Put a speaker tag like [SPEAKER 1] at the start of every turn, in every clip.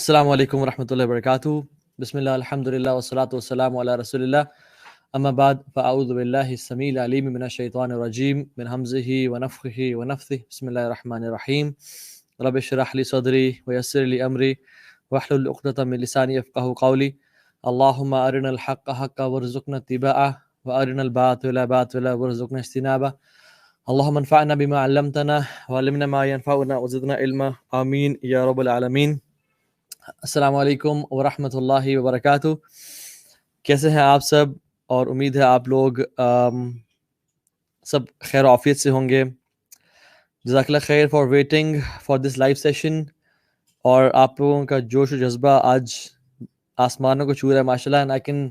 [SPEAKER 1] السلام علیکم ورحمۃ اللہ وبرکاتہ. بسم اللہ الحمد للہ والصلاۃ والسلام علی رسول اللہ اما بعد فاعوذ باللہ السمیع العلیم من الشیطان الرجیم من ہمزہ ونفخہ ونفثہ. بسم اللہ الرحمن الرحیم. رب اشرح لی صدری ویسر لی امری واحلل عقدۃ من لسانی یفقہوا قولی. اللہم ارنا الحق حقا وارزقنا اتباعہ وارنا الباطل باطلا وارزقنا اجتنابہ. اللہم انفعنا بما علمتنا وعلمنا ما ينفعنا وزدنا علما آمین یا رب العالمین. السلام علیکم ورحمۃ اللہ وبرکاتہ. کیسے ہیں آپ سب؟ اور امید ہے آپ لوگ سب خیر و عافیت سے ہوں گے. جزاک اللہ خیر for waiting for this live session. اور آپ لوگوں کا جوش و جذبہ آج آسمانوں کو چھو رہا ہے ماشاء اللہ. And I can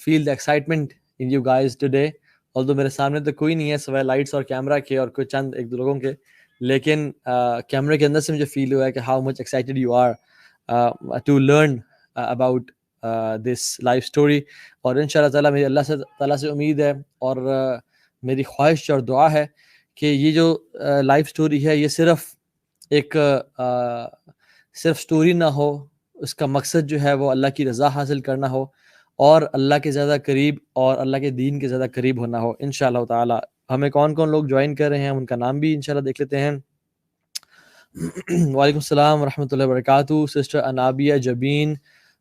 [SPEAKER 1] feel the excitement in you guys today. Although میرے سامنے تو کوئی نہیں ہے سوائے لائٹس اور کیمرہ کے اور کوئی چند ایک دو لوگوں کے، لیکن کیمرے کے اندر سے مجھے فیل ہوا ہے کہ how much excited you are to learn about this life story. اور ان شاء اللہ تعالیٰ میری اللہ تعالیٰ سے امید ہے اور میری خواہش اور دعا ہے کہ یہ جو لائف اسٹوری ہے یہ صرف ایک صرف اسٹوری نہ ہو، اس کا مقصد جو ہے وہ اللہ کی رضا حاصل کرنا ہو اور اللہ کے زیادہ قریب اور اللہ کے دین کے زیادہ قریب ہونا ہو ان شاء اللہ تعالیٰ. ہمیں کون کون لوگ جوائن کر رہے ہیں ان کا نام بھی انشاءاللہ دیکھ لیتے ہیں. وعلیکم السلام ورحمۃ اللہ وبرکاتہ. سسٹر انابیہ جبین،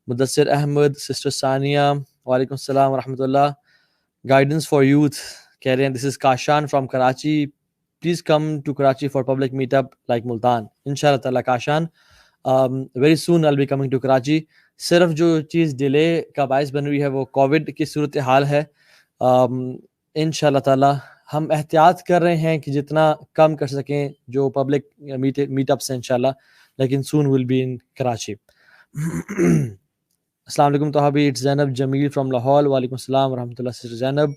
[SPEAKER 1] مدثر احمد، سسٹر ثانیہ، وعلیکم السلام ورحمۃ اللہ. گائیڈنس فار یوتھ کہہ رہے ہیں this is Kashan from Karachi, please come to Karachi for public meet up like Multan. ان شاء اللہ تعالیٰ Kashan very soon I be coming to Karachi. صرف جو چیز ڈیلے کا باعث بن رہی ہے وہ کووڈ کی صورتحال ہے. ان شاء اللہ تعالیٰ ہم احتیاط کر رہے ہیں کہ جتنا کم کر سکیں جو پبلک میٹ اپس ہیں انشاءاللہ، لیکن سون ول بی ان کراچی. السلام علیکم توحابی. It's Zainab Jamil from Lahore. وعلیکم السلام ورحمۃ اللہ سسٹر زینب.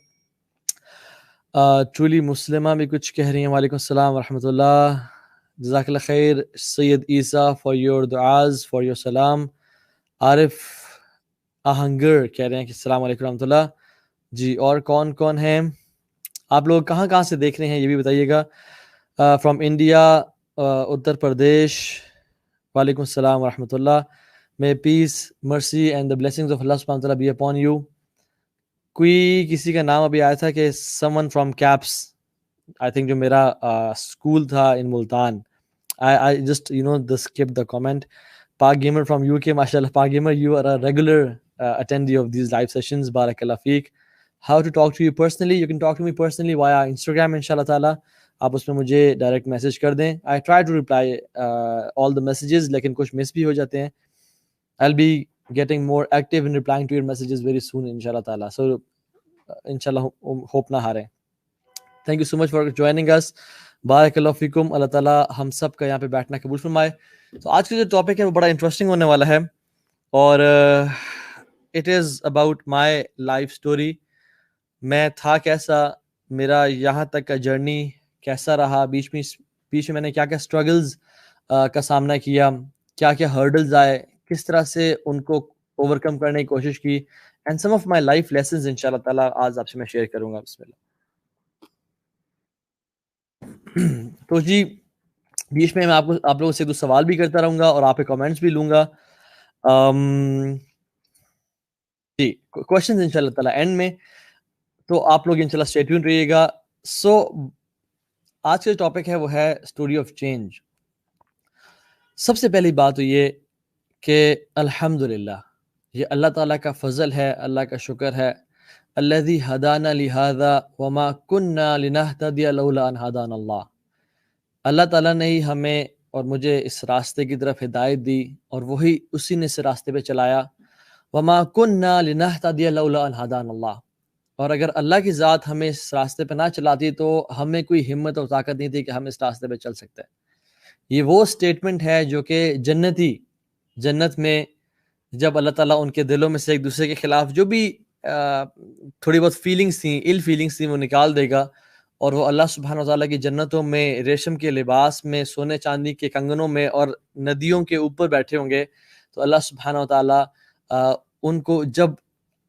[SPEAKER 1] ٹرولی مسلمہ بھی کچھ کہہ رہی ہیں. وعلیکم السلام ورحمۃ اللہ. جزاک اللہ خیر. سید عیسیٰ فار یور دعاز فار یور سلام. عارف آہنگر کہہ رہے ہیں کہ السلام علیکم ورحمۃ اللہ. جی اور کون کون ہیں آپ لوگ؟ کہاں سے دیکھ رہے ہیں یہ بھی بتائیے گا. From India, Uttar Pradesh. وعلیکم السلام ورحمۃ اللہ. May peace, mercy and the blessings of Allah subhanahu wa ta'ala be upon you. کوئی کسی کا نام ابھی آیا تھا کہ someone from CAPS, I think جو میرا اسکول تھا in Multan. I just skip the comment. Pak Gamer from UK, mashallah. Pak Gamer, you are a regular attendee of these live sessions. Barakallah feek. How to talk to you personally? You can talk to me personally via Instagram inshallah ta'ala. آپ اس میں مجھے direct message کر دیں. I try to reply all the messages, لیکن کچھ مس بھی ہو جاتے ہیں. I'll be getting more active in replying to your messages very soon inshallah ta'ala. So inshallah hope نہ ہاریں. Thank you so much for joining us. بارک اللہ فیکم. اللہ تعالیٰ ہم سب کا یہاں پہ بیٹھنا قبول فرمائے. تو آج کا جو ٹاپک ہے وہ بڑا انٹرسٹنگ ہونے والا ہے اور it is about my life story. میں تھا کیسا، میرا یہاں تک کا جرنی کیسا رہا، بیچ میں میں نے کیا کیا اسٹرگلز کا سامنا کیا، کیا کیا ہرڈلز آئے، کس طرح سے ان کو اوور کم کرنے کی کوشش کی، and some of my life lessons ان شاء اللہ تعالیٰ آج آپ سے میں شیئر کروں گا. بسم اللہ. تو جی بیچ میں آپ لوگوں سے 2 سوال بھی کرتا رہوں گا اور آپ کے کامنٹس بھی لوں گا. جی کوشچنز ان شاء اللہ تعالیٰ اینڈ میں، تو آپ لوگ ان شاء اللہ اسٹے ٹیون رہیے گا. سو آج کا جو ٹاپک ہے وہ ہے اسٹوری آف چینج. سب سے پہلی بات تو یہ کہ الحمدللہ یہ اللہ تعالیٰ کا فضل ہے، اللہ کا شکر ہے. الذی ہدانا لہذا وما کننا لنہتدی لولا ان ہدانا اللہ. اللہ تعالیٰ نے ہی ہمیں اور مجھے اس راستے کی طرف ہدایت دی اور وہی اسی نے اس راستے پہ چلایا. وما کننا لنہتدی لولا ان ہدانا اللہ. اور اگر اللہ کی ذات ہمیں اس راستے پہ نہ چلاتی تو ہمیں کوئی ہمت اور طاقت نہیں تھی کہ ہم اس راستے پہ چل سکتے. یہ وہ سٹیٹمنٹ ہے جو کہ جنت میں جب اللہ تعالیٰ ان کے دلوں میں سے ایک دوسرے کے خلاف جو بھی تھوڑی بہت فیلنگس تھیں، ایل فیلنگس تھیں، وہ نکال دے گا اور وہ اللہ سبحانہ وتعالیٰ کی جنتوں میں ریشم کے لباس میں، سونے چاندی کے کنگنوں میں اور ندیوں کے اوپر بیٹھے ہوں گے. تو اللہ سبحانہ وتعالیٰ ان کو جب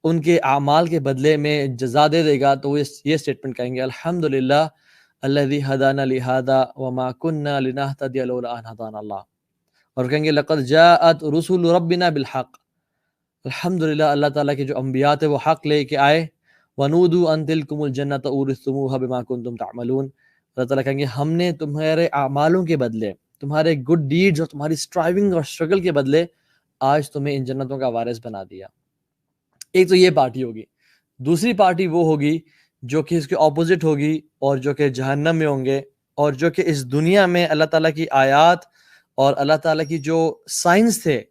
[SPEAKER 1] ان کے اعمال کے بدلے میں جزا دے دے گا تو وہ یہ سٹیٹمنٹ کہیں گے الحمدللہ الذی ہدانا لہذا وما کننا لنہتدی لولا ان ہدانا اللہ. اور کہیں گے لقد جاءت رسول ربنا بالحق، الحمدللہ اللہ تعالیٰ کے جو انبیاء تھے وہ حق لے کے آئے. وَنُودُوا أَن تِلْكُمُ الْجَنَّةَ أُورِثْتُمُوهَا بِمَا كُنتُمْ تَعْمَلُونَ. اللہ تعالیٰ کہیں گے ہم نے تمہارے اعمالوں کے بدلے، تمہارے گڈ ڈیڈز اور تمہاری اسٹرائیونگ اور اسٹرگل کے بدلے آج تمہیں ان جنتوں کا وارث بنا دیا. ایک تو یہ پارٹی ہوگی. دوسری پارٹی وہ ہوگی جو کہ اس کے اپوزٹ ہوگی اور جو کہ جہنم میں ہوں گے، اور جو کہ اس دنیا میں اللہ تعالیٰ کی آیات اور اللہ تعالیٰ کی جو سائنس تھے،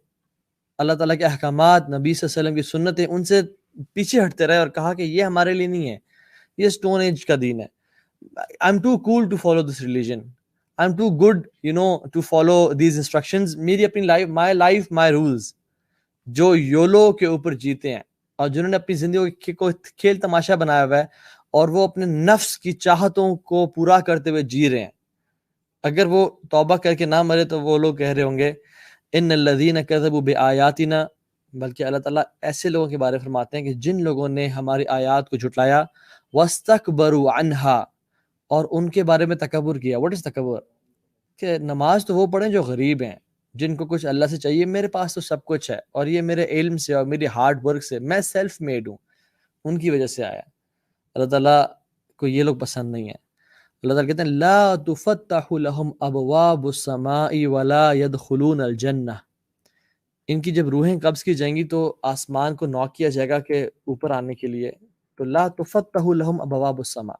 [SPEAKER 1] اللہ تعالیٰ کے احکامات، نبی صلی اللہ علیہ وسلم کی سنتیں، ان سے پیچھے ہٹتے رہے اور کہا کہ یہ ہمارے لیے نہیں ہے، یہ اسٹون ایج کا دین ہے. I'm too cool to follow this religion. I'm too good, to follow these instructions. میری اپنی life, my rules. جو یولو کے اوپر جیتے ہیں اور جنہوں نے اپنی زندگی کو کھیل تماشا بنایا ہوا ہے اور وہ اپنے نفس کی چاہتوں کو پورا کرتے ہوئے جی رہے ہیں، اگر وہ توبہ کر کے نہ مرے تو وہ لوگ کہہ رہے ہوں گے ان الذین کذبوا بآیاتنا، بلکہ اللہ تعالیٰ ایسے لوگوں کے بارے میں فرماتے ہیں کہ جن لوگوں نے ہماری آیات کو جھٹلایا، واستکبروا عنہا، اور ان کے بارے میں تکبر کیا. واٹ از تکبر؟ کہ نماز تو وہ پڑھیں جو غریب ہیں، جن کو کچھ اللہ سے چاہیے. میرے پاس تو سب کچھ ہے اور یہ میرے علم سے اور میری ہارڈ ورک سے، میں سیلف میڈ ہوں، ان کی وجہ سے آیا. اللہ تعالیٰ کو یہ لوگ پسند نہیں ہیں. اللہ تعالیٰ کہتے ہیں لا تفتح لهم ابواب السماء ولا يدخلون الجنہ. ان کی جب روحیں قبض کی جائیں گی تو آسمان کو نوک کیا جائے گا کہ اوپر آنے کے لیے، تو لا تفتح لهم ابواب السماء،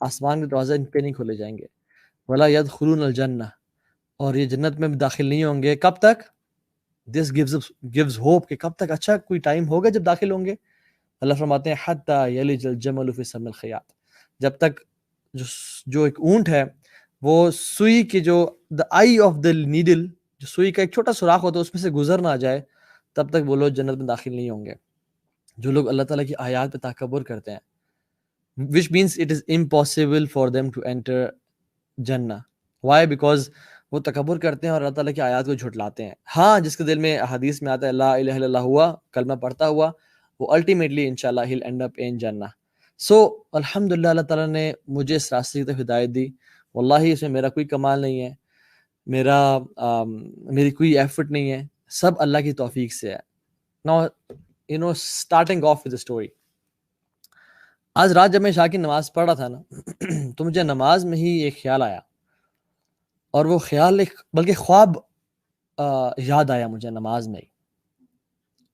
[SPEAKER 1] آسمان کے دروازے ان پہ نہیں کھولے جائیں گے. ولا يدخلون الجنہ، اور یہ جنت میں بھی داخل نہیں ہوں گے. کب تک؟ دس gives hope کہ کب تک؟ اچھا کوئی ٹائم ہوگا جب داخل ہوں گے. اللہ فرماتے ہیں حتی یلج الجمل فی سم الخیاط، جب تک جو ایک اونٹ ہے وہ سوئی کے جو the eye of the needle، جو سوئی کا ایک چھوٹا سوراخ ہوتا ہے اس میں سے گزر نہ جائے، تب تک وہ لوگ جنت میں داخل نہیں ہوں گے. جو لوگ اللہ تعالیٰ کی آیات پہ تکبر کرتے ہیں، which means it is impossible for them to enter جنہ. why؟ because وہ تکبر کرتے ہیں اور اللہ تعالیٰ کی آیات کو جھٹلاتے ہیں. ہاں جس کے دل میں حدیث میں آتا ہے لا الہ الا اللہ ہوا، کلمہ پڑھتا ہوا، وہ الٹیمیٹلی انشاءاللہ he'll end up in جنہ. سو الحمدللہ اللہ تعالیٰ نے مجھے اس راستے کی طرف ہدایت دی. واللہ اس میں میرا کوئی کمال نہیں ہے، میری کوئی ایفرٹ نہیں ہے، سب اللہ کی توفیق سے ہے. Now starting off with the story. آج رات جب میں عشاء کی نماز پڑھ رہا تھا نا تو مجھے نماز میں ہی ایک خیال آیا، اور وہ خیال بلکہ خواب یاد آیا مجھے نماز میں ہی.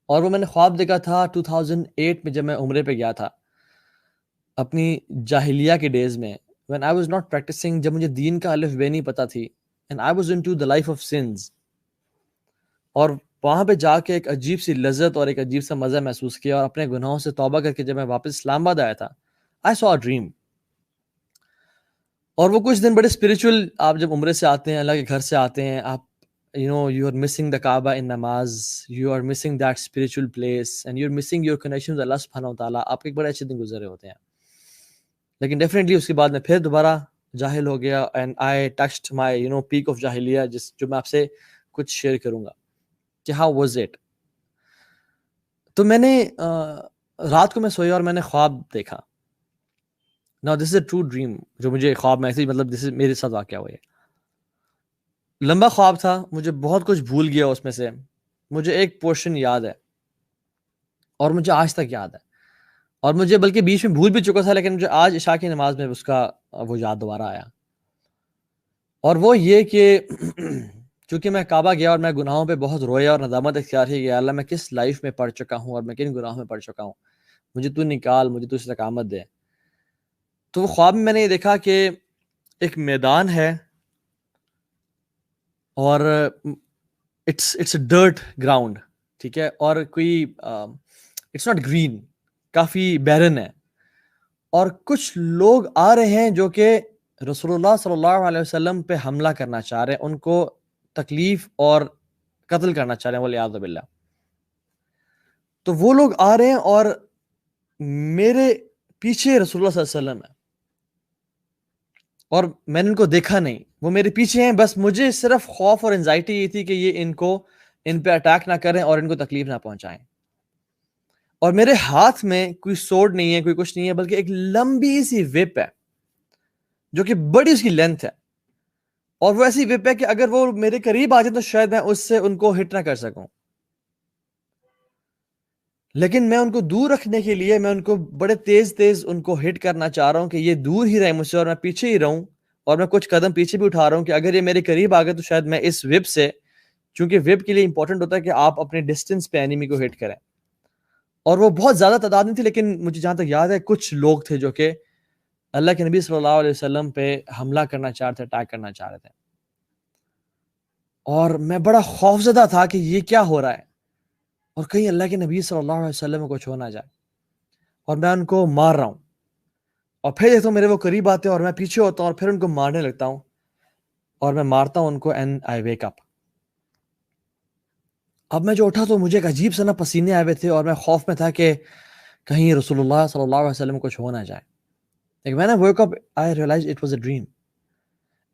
[SPEAKER 1] اور وہ میں نے خواب دیکھا تھا 2008 میں جب میں عمرے پہ گیا تھا، اپنی جاہلیہ کے ڈیز میں، when I was not practicing، جب مجھے دین کا الف بے نہیں پتہ تھی، and I was into the life of sins. اور وہاں پہ جا کے ایک عجیب سی لذت اور ایک عجیب سا مزہ محسوس کیا، اور اپنے گناہوں سے توبہ کر کے جب میں واپس اسلام آباد آیا تھا I saw a dream. اور وہ کچھ دن بڑے اسپریچول، آپ جب عمرے سے آتے ہیں، اللہ کے گھر سے آتے ہیں، آپ you are missing the Kaaba in namaz, you are missing that spiritual place, and you are missing your connection with Allah subhanahu wa ta'ala. آپ کے ایک بڑے اچھے دن گزرے ہوتے ہیں. لیکن ڈیفینیٹلی اس کے بعد میں پھر دوبارہ جاہل ہو گیا، and I touched my peak of جاہلیہ، جو میں آپ سے کچھ شیئر کروں گا کہ ہاؤ واز اٹ. تو میں نے رات کو میں سویا اور میں نے خواب دیکھا. Now this is a true dream، جو مجھے خواب میں ایسے مطلب میرے ساتھ واقعہ ہوا ہے. لمبا خواب تھا، مجھے بہت کچھ بھول گیا اس میں سے، مجھے ایک پورشن یاد ہے اور مجھے آج تک یاد ہے، اور مجھے بلکہ بیچ میں بھول بھی چکا تھا، لیکن مجھے آج عشاء کی نماز میں اس کا وہ یاد دوبارہ آیا. اور وہ یہ کہ چونکہ میں کعبہ گیا اور میں گناہوں پہ بہت رویا اور ندامت اختیار کی کہ اللہ میں کس لائف میں پڑ چکا ہوں اور میں کن گناہوں میں پڑ چکا ہوں، مجھے تو نکال، مجھے تو استقامت دے. تو وہ خواب میں میں نے یہ دیکھا کہ ایک میدان ہے اور اٹس اے ڈرٹ گراؤنڈ، ٹھیک ہے، اور کوئی اٹس ناٹ گرین، کافی بیرن ہے، اور کچھ لوگ آ رہے ہیں جو کہ رسول اللہ صلی اللہ علیہ وسلم پہ حملہ کرنا چاہ رہے ہیں، ان کو تکلیف اور قتل کرنا چاہ رہے ہیں والعیاذ باللہ. تو وہ لوگ آ رہے ہیں اور میرے پیچھے رسول اللہ صلی اللہ علیہ وسلم ہے، اور میں نے ان کو دیکھا نہیں، وہ میرے پیچھے ہیں، بس مجھے صرف خوف اور انزائٹی یہ تھی کہ یہ ان پہ اٹیک نہ کریں اور ان کو تکلیف نہ پہنچائیں. اور میرے ہاتھ میں کوئی سورڈ نہیں ہے، کوئی کچھ نہیں ہے، بلکہ ایک لمبی سی وپ ہے جو کہ بڑی اس کی لینتھ ہے، اور وہ ایسی وپ ہے کہ اگر وہ میرے قریب آ جائے تو شاید میں اس سے ان کو ہٹ نہ کر سکوں، لیکن میں ان کو دور رکھنے کے لیے میں ان کو بڑے تیز ان کو ہٹ کرنا چاہ رہا ہوں کہ یہ دور ہی رہے مجھ سے اور میں پیچھے ہی رہوں، اور میں کچھ قدم پیچھے بھی اٹھا رہا ہوں کہ اگر یہ میرے قریب آ گئے تو شاید میں اس وپ سے، چونکہ وپ کے لیے امپورٹنٹ ہوتا ہے کہ آپ اپنے ڈسٹینس پہ اینیمی کو ہٹ کریں، اور وہ بہت زیادہ تعداد نہیں تھی، لیکن مجھے جہاں تک یاد ہے کچھ لوگ تھے جو کہ اللہ کے نبی صلی اللہ علیہ وسلم پہ حملہ کرنا چاہ رہے تھے، اٹیک کرنا چاہ رہے تھے، اور میں بڑا خوفزدہ تھا کہ یہ کیا ہو رہا ہے، اور کہیں اللہ کے نبی صلی اللہ علیہ وسلم کو کچھ ہو نہ جائے، اور میں ان کو مار رہا ہوں، اور پھر دیکھتا ہوں میرے وہ قریب آتے ہیں اور میں پیچھے ہوتا ہوں اور پھر ان کو مارنے لگتا ہوں، اور میں مارتا ہوں ان کو، اینڈ آئی ویک اپ۔ اب میں جو اٹھا تو مجھے ایک عجیب سا نا پسینے آئے ہوئے تھے، اور میں خوف میں تھا کہ کہیں رسول اللہ صلی اللہ علیہ وسلم کو کچھ ہو نہ جائے۔ Like when I woke up, I realized it was a dream.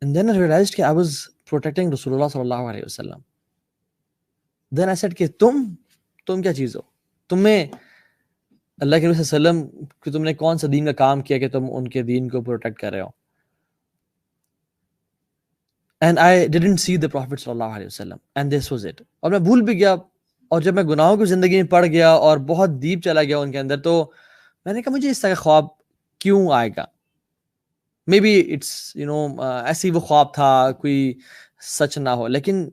[SPEAKER 1] And then I realized کہ I was protecting رسول اللہ صلی اللہ علیہ وسلم. Then I said کہ تم کیا چیز ہو؟ تمہیں اللہ کے نبی صلی اللہ علیہ وسلم کہ تم نے کون سا دین کا کام کیا کہ تم ان کے دین کو پروٹیکٹ کر رہے ہو؟ And I didn't see the Prophet صلی اللہ علیہ وسلم. And this was it. اور میں بھول بھی گیا، اور جب میں گناہوں کی زندگی میں پڑ گیا اور بہت ڈیپ چلا گیا ان کے اندر، تو میں نے کہا مجھے اس طرح کا خواب کیوں آئے گا؟ مے بی اٹس ایسی وہ خواب تھا، کوئی سچ نہ ہو، لیکن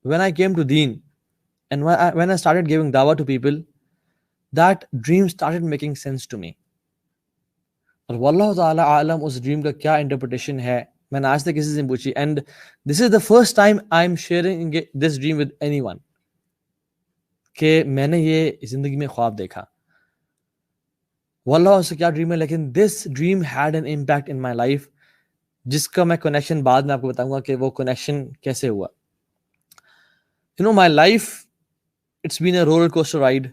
[SPEAKER 1] when I came to deen and when I started giving dawah to people, that dream started making sense to me. اور واللہ تعالی عالم اس ڈریم کا کیا انٹرپریٹیشن ہے، میں نے آج تک کسی سے پوچھی، and this is the first time I am sharing this dream with any one, کہ میں نے یہ زندگی میں خواب دیکھا، واللہ اس سے کیا ڈریم ہے، لیکن this dream had an impact in my life, جس کا میں کنیکشن بعد میں آپ کو بتاؤں گا کہ وہ کنیکشن کیسے ہوا۔ My life it's been a roller coaster ride.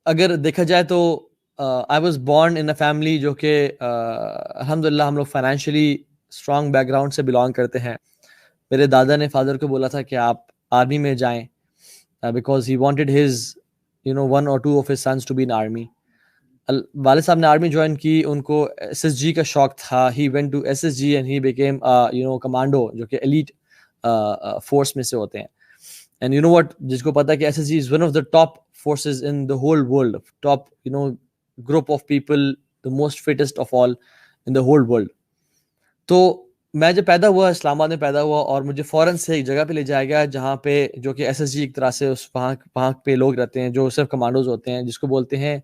[SPEAKER 1] اگر دیکھا جائے تو I was born in a family جو کہ الحمد للہ ہم لوگ فائنینشلی اسٹرانگ بیک گراؤنڈ سے بلانگ کرتے ہیں۔ میرے دادا نے فادر کو بولا تھا کہ آپ آرمی میں جائیں، because he wanted his one or two of his sons to be in army. والد صاحب نے آرمی جوائن کی، ان کو ایس ایس جی کا شوق تھا، he went to S S G and he became commando, جو کہ ایلیٹ فورس میں سے ہوتے ہیں۔ اینڈ وٹ، جس کو پتا ہے کہ S S G is one of the top forces in the whole world, top group of people, the most fittest of all in the whole world. تو میں جب پیدا ہوا، اسلام آباد میں پیدا ہوا، اور مجھے فوراً سے ایک جگہ پہ لے جایا گیا جہاں پہ جو کہ ایس ایس جی ایک طرح سے وہاں پہ لوگ رہتے ہیں جو صرف کمانڈوز ہوتے ہیں، جس کو بولتے ہیں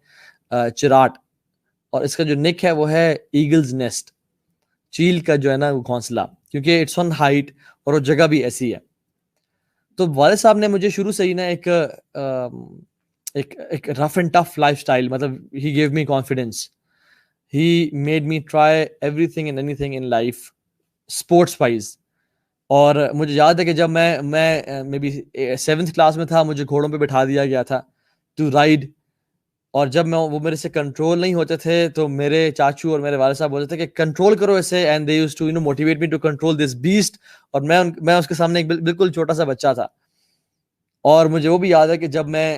[SPEAKER 1] چراٹ، اور اس کا جو نک ہے وہ ہے ایگلز نیسٹ، چیل کا جو ہے نا وہ گھونسلہ، کیونکہ اٹس آن ہائٹ اور وہ جگہ بھی ایسی ہے۔ تو والد صاحب نے مجھے شروع سے ہی نا ایک rough and tough lifestyle, مطلب he give me confidence, he made me try everything and anything in life sports wise. اور مجھے یاد ہے کہ جب میں مے بی 7th کلاس میں تھا، مجھے گھوڑوں پہ بٹھا دیا گیا تھا ٹو رائڈ، اور جب وہ میرے سے کنٹرول نہیں ہوتے تھے تو میرے چاچو اور میرے والد صاحب بولتے تھے کہ کنٹرول کرو اسے، and they used to motivate me to control this beast, اور میں اس کے سامنے ایک بالکل چھوٹا سا بچہ تھا۔ اور مجھے وہ بھی یاد ہے کہ جب میں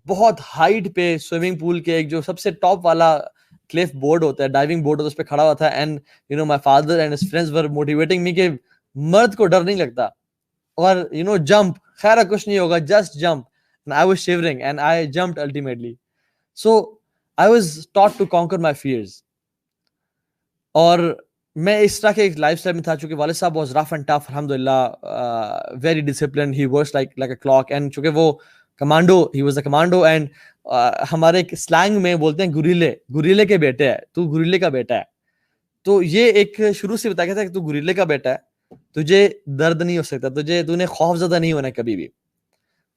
[SPEAKER 1] بہت ہائٹ پہ سوئمنگ پول کے ایک جو سب سے ٹاپ والا کلف بورڈ ہوتا ہے، ڈائیونگ بورڈ ہوتا ہے، اس پہ کھڑا ہوا تھا، and my father and his friends were motivating me کہ مرد کو ڈر نہیں لگتا، اور جمپ، خیر کچھ نہیں ہوگا، just jump, and I was shivering and I jumped ultimately. So I was taught to conquer my fears, اور میں اس طرح کے ایک لائف اسٹائل میں تھا، چونکہ والد صاحب واز رف اینڈ ٹف، الحمد للہ very discipline, he works like a clock, and چونکہ وہ commando, he was a commando, and ہمارے ایک سلینگ میں بولتے ہیں گریلے کے بیٹے ہے، تو گریلے کا بیٹا ہے، تو یہ ایک شروع سے بتایا گیا تھا کہ تو گریلے کا بیٹا ہے، تجھے درد نہیں ہو سکتا، تو نے خوف زدہ نہیں ہونا کبھی بھی۔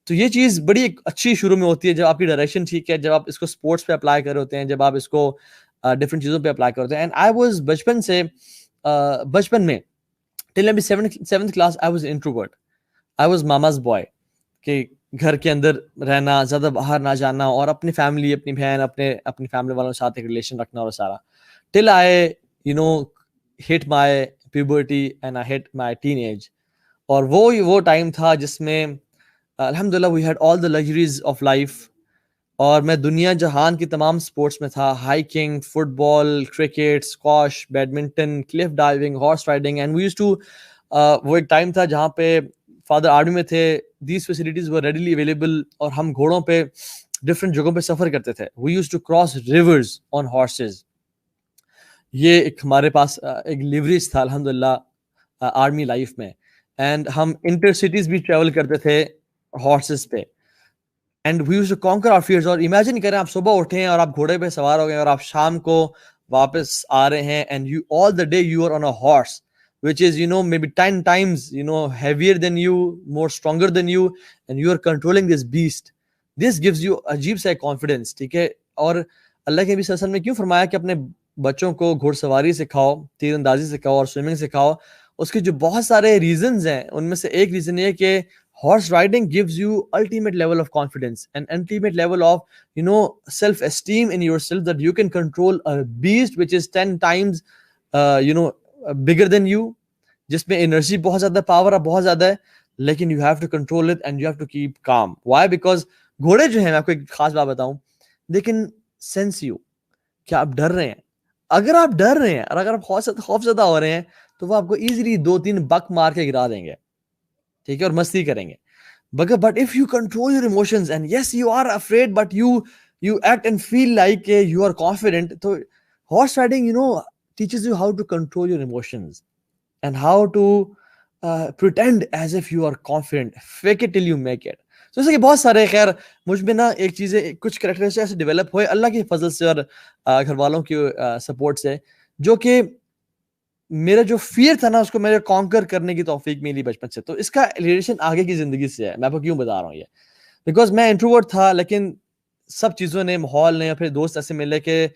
[SPEAKER 1] تو یہ چیز بڑی اچھی شروع میں ہوتی ہے جب آپ کی ڈائریکشن ٹھیک ہے، جب آپ اس کو اسپورٹس پہ اپلائی کر رہے ہوتے ہیں، جب آپ اس کو ڈفرینٹ چیزوں پہ اپلائی کرتے ہیں۔ اینڈ آئی واز بچپن میں ٹل ابھی 7th class I was introvert, I was mama's boy, کہ گھر کے اندر رہنا، زیادہ باہر نہ جانا، اور اپنی فیملی، اپنی بہن، اپنی فیملی والوں کے ساتھ ایک ریلیشن رکھنا، اور سارا till I hit my puberty and I hit my teenage. اور وہ ٹائم تھا جس میں الحمد للہ we had all the luxuries of life, اور میں دنیا جہان کی تمام سپورٹس میں تھا, hiking, football, cricket, squash, badminton, cliff diving, horse riding. And we use to, وہ ایک ٹائم تھا جہاں پہ فادر آرمی میں تھے, these facilities were readily available, اور ہم گھوڑوں پہ ڈفرینٹ جگہوں پہ سفر کرتے تھے. We use to cross rivers on horses. یہ ایک ہمارے پاس ایک لیوریج تھا الحمد للہ آرمی لائف میں. اینڈ ہم انٹر سٹیز بھی ٹریول کرتے تھے ہارسز پہ. And we use to conquer our fears. اور امیجن کریں آپ صبح اٹھیں اور آپ گھوڑے پہ سوار ہو گئے اور آپ شام کو واپس آ رہے ہیں, and you all the day you are on a horse which is, you know, maybe 10 times, you know, heavier than you, more stronger than you, and you are controlling this beast. This gives you عجیب سا confidence, ٹھیک ہے. اور اللہ کے نبی صلی اللہ علیہ وسلم نے کیوں فرمایا کہ اپنے بچوں کو گھوڑ سواری سکھاؤ, تیر اندازی سکھاؤ اور سوئمنگ سکھاؤ. اس کے جو بہت سارے ریزنز ہیں, ان میں سے ایک ریزن یہ ہے کہ horse riding gives you ultimate level of confidence and ultimate level of, you know, self esteem in yourself, that you can control a beast which is 10 times you know bigger than you, جس میں energy بہت زیادہ, power بہت زیادہ ہے, لیکن you have to control it and you have to keep calm. Why? Because گھوڑے جو ہیں, میں آپ کو ایک خاص بات بتاؤں, they can sense you, کہ آپ ڈر رہے ہیں. اگر آپ ڈر رہے ہیں اور اگر آپ خوف زدہ ہو رہے ہیں, تو وہ آپ کو ایزیلی 2-3 بک مار کے گرا دیں گے, ٹھیک ہے, اور مستی کریں گے. But if you control your emotions, and yes, you are afraid, but you act and feel like you are confident. So horse riding, you know, teaches you how to control your emotions and how to pretend as if you are confident. Fake it till you make it. So جیسے کہ بہت سارے, خیر مجھ میں نا ایک چیزیں, کچھ کریکٹرسٹکس ایسے ڈیولپ ہوئے اللہ کے فضل سے اور گھر والوں کی سپورٹ سے, جو کہ میرا جو فیئر تھا نا, اس کو میرے کانکر کرنے کی توفیق ملی بچپن سے. تو اس کا ریلیشن آگے کی زندگی سے ہے. میں آپ کو کیوں بتا رہا ہوں یہ, بیکاز میں انٹروورٹ تھا, لیکن سب چیزوں نے, ماحول نے, یا پھر دوست ایسے ملے کہ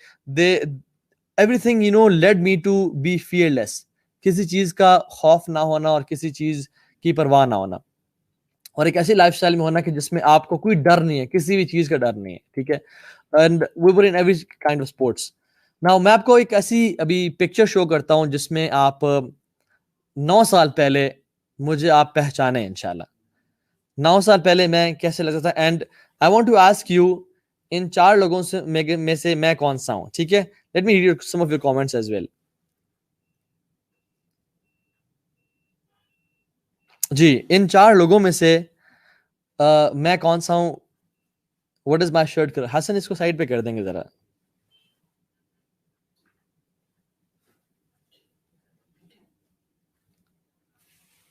[SPEAKER 1] everything, you know, lead me to be fearless. کسی چیز کا خوف نہ ہونا اور کسی چیز کی پرواہ نہ ہونا, اور ایک ایسی لائف اسٹائل میں ہونا کہ جس میں آپ کو کوئی ڈر نہیں ہے, کسی بھی چیز کا ڈر نہیں ہے, ٹھیک ہے. And we were in every kind of sports. Now میں آپ کو ایک ایسی ابھی پکچر شو کرتا ہوں جس میں آپ 9 سال پہلے مجھے آپ پہچانے انشاءاللہ. 9 سال پہلے میں کیسے لگتا تھا. And I want to ask you, ان 4 لوگوں سے میں سے میں کون سا ہوں, ٹھیک ہے. Let me read some of your comments as well. جی, ان 4 لوگوں میں سے میں کون سا ہوں. What is my shirt. حسن اس کو سائڈ پہ کر دیں گے ذرا.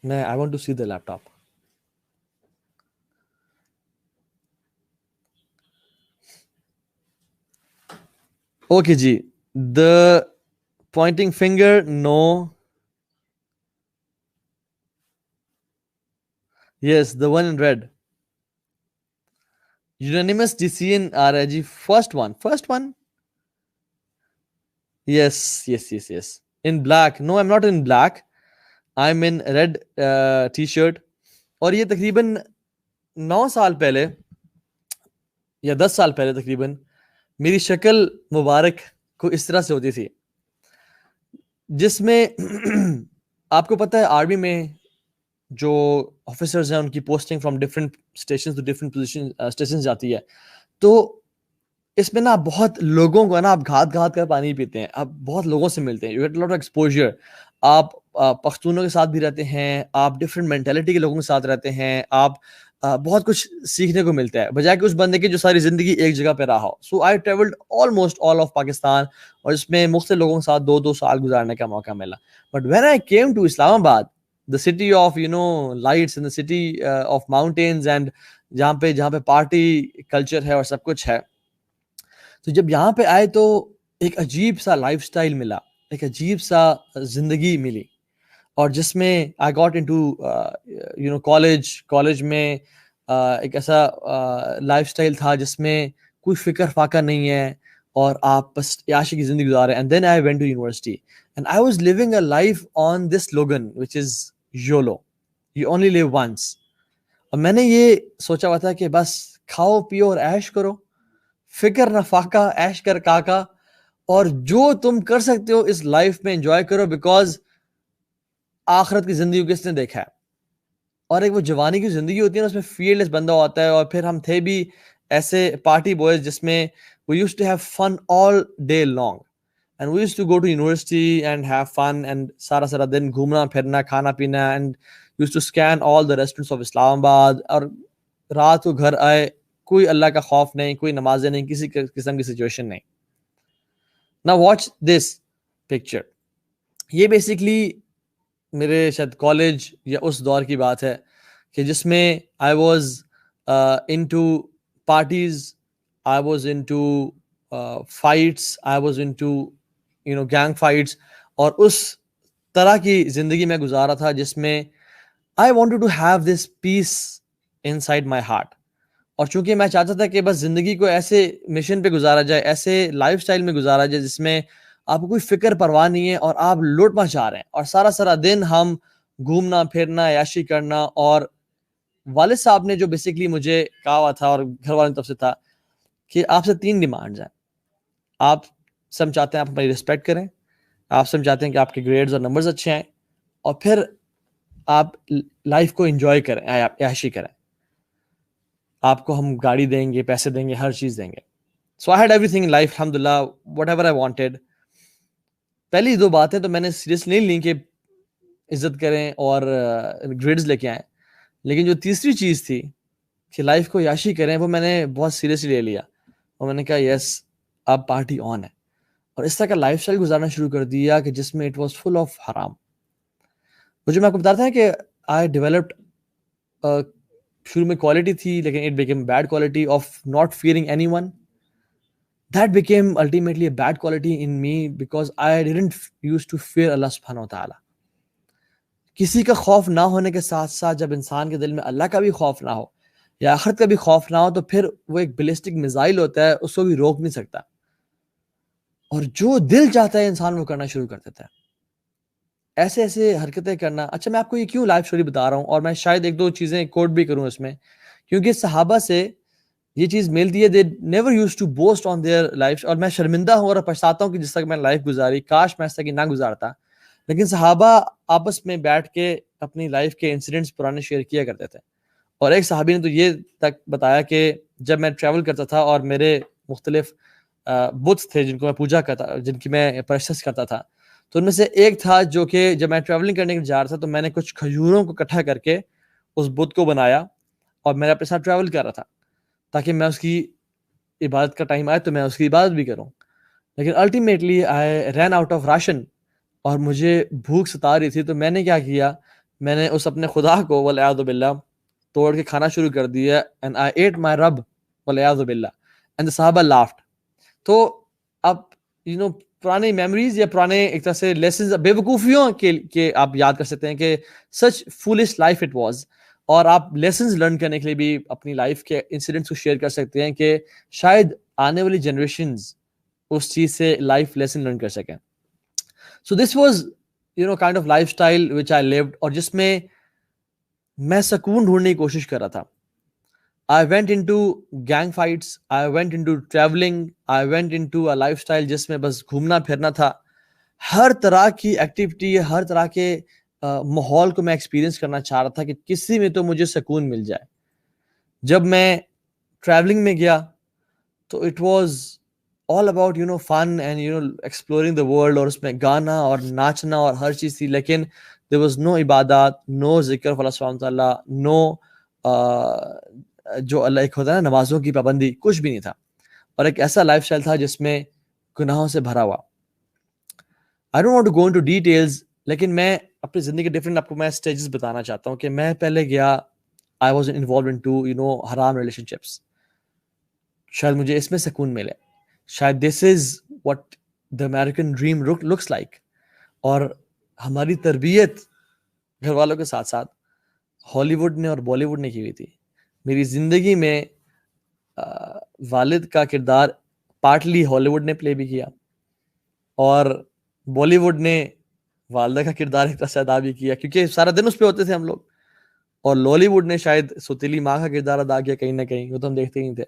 [SPEAKER 1] میں I want to see the laptop. Okay جی, the pointing finger, no. Yes, the one in red. Unanimous decision آ رہا ہے جی. First one. Yes. In black. No, I'm not in black. I'm in red t-shirt. اور یہ تقریباً 9 سال پہلے یا 10 سال پہلے تقریباً میری شکل مبارک کو اس طرح سے ہوتی تھی, جس میں آپ کو پتہ ہے آرمی میں جو آفیسرز ہیں ان کی posting from different station to different position station جاتی ہے. تو اس میں نا بہت لوگوں کو نا آپ گھات کر پانی پیتے ہیں, آپ بہت لوگوں سے ملتے ہیں, you get lot of exposure. آپ پختونوں کے ساتھ بھی رہتے ہیں, آپ ڈفرینٹ مینٹیلٹی کے لوگوں کے ساتھ رہتے ہیں, آپ بہت کچھ سیکھنے کو ملتا ہے, بجائے کہ اس بندے کی جو ساری زندگی ایک جگہ پہ رہا ہو. So I travelled almost all of Pakistan, اور اس میں مختلف لوگوں کے ساتھ 2 سال گزارنے کا موقع ملا. But when I came to Islamabad, the city of, you know, lights, and the city of mountains, and جہاں پہ پارٹی کلچر ہے اور سب کچھ ہے, تو جب یہاں پہ آئے تو ایک عجیب سا لائف سٹائل ملا, ایک عجیب سا زندگی ملی, اور جس میں I got into you know college میں ایک ایسا لائف سٹائل تھا جس میں کوئی فکر فاقہ نہیں ہے, اور آپ بس عیاشی کی زندگی گزارے. And then I went to university, and I was living a life on this slogan which is YOLO, you only live once. اور میں نے یہ سوچا ہوا تھا کہ بس کھاؤ پیو اور عیش کرو, فکر نہ فاقہ, عیش کر کاکا, اور جو تم کر سکتے ہو اس لائف میں انجوائے کرو, بیکاز آخرت کی زندگی کو کس نے دیکھا ہے. اور ایک وہ جوانی کی زندگی ہوتی ہے نا, اس میں فیئرلیس بندہ ہوتا ہے. اور پھر ہم تھے بھی ایسے پارٹی بوائز جس میں we used to have fun all day long and we used to go to university and have fun and سارا دن گھومنا پھرنا کھانا پینا and used to scan all the restaurants of اسلام آباد, اور رات کو گھر آئے کوئی اللہ کا خوف نہیں, کوئی نمازیں نہیں, کسی قسم کی سچویشن نہیں. Now watch this picture. یہ بیسکلی میرے شاید کالج یا اس دور کی بات ہے کہ جس میں I was into parties, I was into fights, I was into gang fights, اور اس طرح کی زندگی میں گزارا تھا جس میں I wanted to have this peace inside my heart. اور چونکہ میں چاہتا تھا کہ بس زندگی کو ایسے مشن پہ گزارا جائے, ایسے لائف سٹائل میں گزارا جائے جس میں آپ کو کوئی فکر پرواہ نہیں ہے اور آپ لوٹ مچا رہے ہیں, اور سارا دن ہم گھومنا پھرنا عیاشی کرنا. اور والد صاحب نے جو بیسکلی مجھے کہا ہوا تھا اور گھر والوں کی طرف سے تھا کہ آپ سے 3 ڈیمانڈز ہیں. آپ سب چاہتے ہیں آپ ہماری رسپیکٹ کریں, آپ سب چاہتے ہیں کہ آپ کے گریڈز اور نمبرز اچھے آئیں, اور پھر آپ لائف کو انجوائے کریں, عیاشی کریں. آپ کو ہم گاڑی دیں گے, پیسے دیں گے, ہر چیز دیں گے. So I had every thing in life الحمدللہ, واٹ ایور آئی وانٹیڈ. پہلی 2 باتیں تو میں نے سیریس نہیں لی کہ عزت کریں اور گریڈز لے کے آئیں, لیکن جو تیسری چیز تھی کہ لائف کو عیاشی کریں, وہ میں نے بہت سیریسلی لے لیا, اور میں نے کہا یس اب پارٹی آن ہے, اور اس طرح کا لائف سٹائل گزارنا شروع کر دیا کہ جس میں اٹ واز فل آف حرام. وہ جو میں آپ کو بتاتا تھا کہ آئی ڈیولپڈ, شروع میں کوالٹی تھی لیکن it became bad quality of not fearing any one. That became ultimately a bad quality in me because I didn't used to fear Allah subhanahu wa ta'ala. کسی کا خوف نہ ہونے کے ساتھ ساتھ جب انسان کے دل میں اللہ کا بھی خوف نہ ہو یا آخرت کا بھی خوف نہ ہو تو پھر وہ ایک بیلسٹک میزائل ہوتا ہے, اس کو بھی روک نہیں سکتا, اور جو دل چاہتا ہے انسان وہ کرنا شروع کر دیتا ہے, ایسے ایسے حرکتیں کرنا. اچھا میں آپ کو یہ کیوں لائف اسٹوری بتا رہا ہوں, اور میں شاید 1-2 چیزیں کوٹ بھی کروں اس میں, کیونکہ صحابہ سے یہ چیز ملتی ہے. They never used to boast on their life, اور میں شرمندہ ہوں اور پچھتاتا ہوں کہ جس تک میں لائف گزاری کاش میں اس طرح کی نہ گزارتا. لیکن صحابہ آپس میں بیٹھ کے اپنی لائف کے انسیڈنٹس پرانے شیئر کیا کرتے تھے. اور ایک صحابی نے تو یہ تک بتایا کہ جب میں ٹریول کرتا تھا اور میرے مختلف بتس تھے جن کو میں پوجا کرتا, جن کی میں پرستش کرتا تھا, تو ان میں سے ایک تھا جو کہ جب میں ٹریولنگ کرنے کے لیے جا رہا تھا تو میں نے کچھ کھجوروں کو اکٹھا کر کے اس بت کو بنایا اور میں اپنے ساتھ ٹریول کر رہا تھا تاکہ میں اس کی عبادت کا ٹائم آئے تو میں اس کی عبادت بھی کروں. لیکن ultimately I ran out of ration اور مجھے بھوک ستا رہی تھی, تو میں نے کیا کیا, میں نے اس اپنے خدا کو والعیاذ باللہ توڑ کے کھانا شروع کر دیا, اینڈ آئی ایٹ مائی رب والعیاذ باللہ, اینڈ دی صحابہ لافڈ. تو اب پرانی میموریز یا پرانے ایک طرح سے لیسنز, بے وقوفیوں کے آپ یاد کر سکتے ہیں کہ سچ فولش لائف اٹ واز, اور آپ لیسنز لرن کرنے کے لیے بھی اپنی لائف کے انسیڈنٹس کو شیئر کر سکتے ہیں کہ شاید آنے والی جنریشنز اس چیز سے لائف لیسن لرن کر سکیں. So this was kind of lifestyle which I lived, اور جس میں میں سکون ڈھونڈنے کی کوشش کر رہا تھا. I went into gang fights, I went into traveling, I went into a lifestyle جس میں بس گھومنا پھرنا تھا. ہر طرح کی ایکٹیویٹی, ہر طرح کے ماحول کو میں ایکسپیرینس کرنا چاہ رہا تھا کہ کسی میں تو مجھے سکون مل جائے. جب میں ٹریولنگ میں گیا تو it was all about fun and exploring the world, اور اس میں گانا اور ناچنا اور ہر چیز تھی, لیکن there was no عبادات, no ذکر of اللہ سبحانہ تعالیٰ, no جو اللہ ایک ہوتا ہے نا نمازوں کی پابندی, کچھ بھی نہیں تھا. اور ایک ایسا لائف اسٹائل تھا جس میں گناہوں سے بھرا ہوا. I don't want to go into details, لیکن میں اپنی زندگی کے ڈفرینٹ آپ کو میں اسٹیجز بتانا چاہتا ہوں کہ میں پہلے گیا, I was involved into حرام relationships. شاید مجھے اس میں سکون ملے, شاید this is what the American dream looks like. اور ہماری تربیت گھر والوں کے ساتھ ساتھ ہالی ووڈ نے اور بالی ووڈ نے کی ہوئی تھی. میری زندگی میں والد کا کردار پارٹلی ہالی ووڈ نے پلے بھی کیا, اور بالی ووڈ نے والدہ کا کردار ایک طرح سے ادا بھی کیا, کیونکہ سارا دن اس پہ ہوتے تھے ہم لوگ. اور لالی ووڈ نے شاید ستیلی ماں کا کردار ادا کیا کہیں نہ کہیں, وہ تو ہم دیکھتے ہی تھے.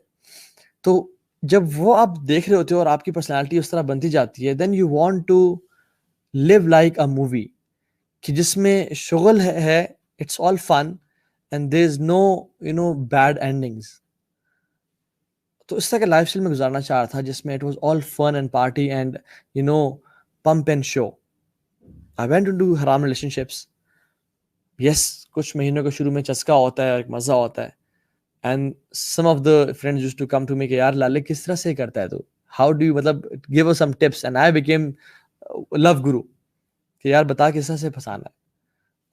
[SPEAKER 1] تو جب وہ آپ دیکھ رہے ہوتے ہو اور آپ کی پرسنالٹی اس طرح بنتی جاتی ہے, then you want to live like a movie, کہ جس میں شغل ہے, it's all fun, and there is no bad endings. تو اس طرح کا لائف اسٹائل میں گزارنا چاہ رہا تھا جس میں it was all fun and party and you know pomp and show. I went to do حرام ریلیشن شپس. یس, کچھ مہینوں کے شروع میں چسکا ہوتا ہے, ایک مزہ ہوتا ہے. And some of the friends used to come to me کہ یار لالے کس طرح سے کرتا ہے تو, ہاؤ ڈو یو, مطلب give us some tips. And I became love guru کہ یار بتا کس طرح سے پھنسانا ہے.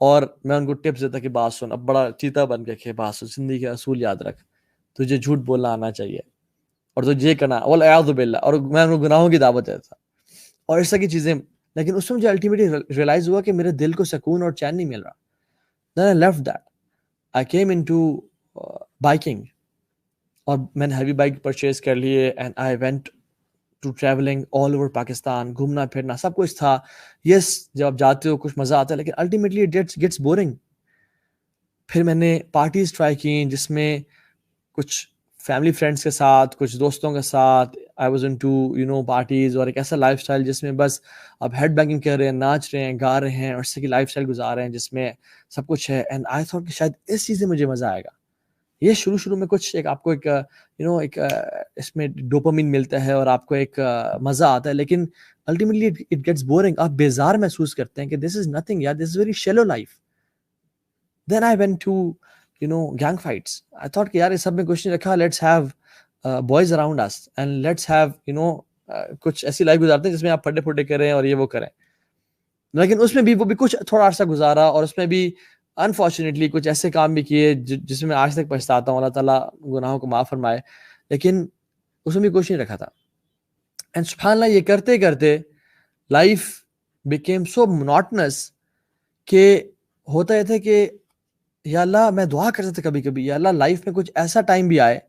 [SPEAKER 1] اور میں ان کو ٹپس دیتا کہ بات سن, اب بڑا چیتا بن کے کہ بات سن, زندگی کے اصول یاد رکھ, تجھے جھوٹ بولنا آنا چاہیے اور تجھے یہ کرنا والعیاذ باللہ, اور میں ان کو گناہوں کی دعوت دیتا تھا اور اس طرح کی چیزیں. لیکن اس میں مجھے الٹیمیٹلی ریئلائز ہوا کہ میرے دل کو سکون اور چین نہیں مل رہا. Then I left that. I came into biking. اور میں نے ہیوی بائک پرچیز کر لیے and I went to travelling all over Pakistan. گھومنا پھرنا سب کچھ تھا. یس, جب آپ جاتے ہو کچھ مزہ آتا ہے, لیکن الٹیمیٹلی اٹ گیٹس بورنگ. پھر میں نے پارٹیز ٹرائی کی جس میں کچھ فیملی فرینڈس کے ساتھ, کچھ دوستوں کے ساتھ. I was into you know parties, اور ایک ایسا لائف اسٹائل جس میں بس اب ہیڈ بینگنگ کر رہے ہیں, ناچ رہے ہیں, گا رہے ہیں, اور اس کی لائف اسٹائل گزار رہے ہیں جس میں سب کچھ ہے. اینڈ آئی تھاٹ کہ شاید اس چیز سے مجھے مزہ آئے گا. یہ شروع میں کچھ ایک آپ کو ایک یو نو ایک اس میں ڈوپامین ملتا ہے اور آپ کو ایک مزہ آتا ہے, لیکن الٹیمیٹلی اٹ گیٹس بورنگ. آپ بیزار محسوس کرتے ہیں کہ دس از نتھنگ یار, this is very shallow life. Then I went to you know gang fights. I thought کہ یار اس سب میں کچھ نہیں رکھا, let's have boys around us and let's have you know کچھ ایسی لائف گزارتے ہیں جس میں آپ پھٹے پھٹے کریں اور یہ وہ کریں. لیکن اس میں بھی وہ بھی کچھ تھوڑا عرصہ گزارا, اور اس میں بھی انفارچونیٹلی کچھ ایسے کام بھی کیے جس میں آج تک پچھتاتا ہوں. اللہ تعالیٰ گناہوں کو معاف فرمائے, لیکن اس میں بھی کچھ نہیں رکھا تھا. اینڈ سبحان اللہ, یہ کرتے کرتے لائف بیکیم سو مونوٹنس کہ ہوتا یہ تھا کہ یا اللہ, میں دعا کرتا تھا کبھی کبھی, یا اللہ لائف میں کچھ ایسا ٹائم بھی آئے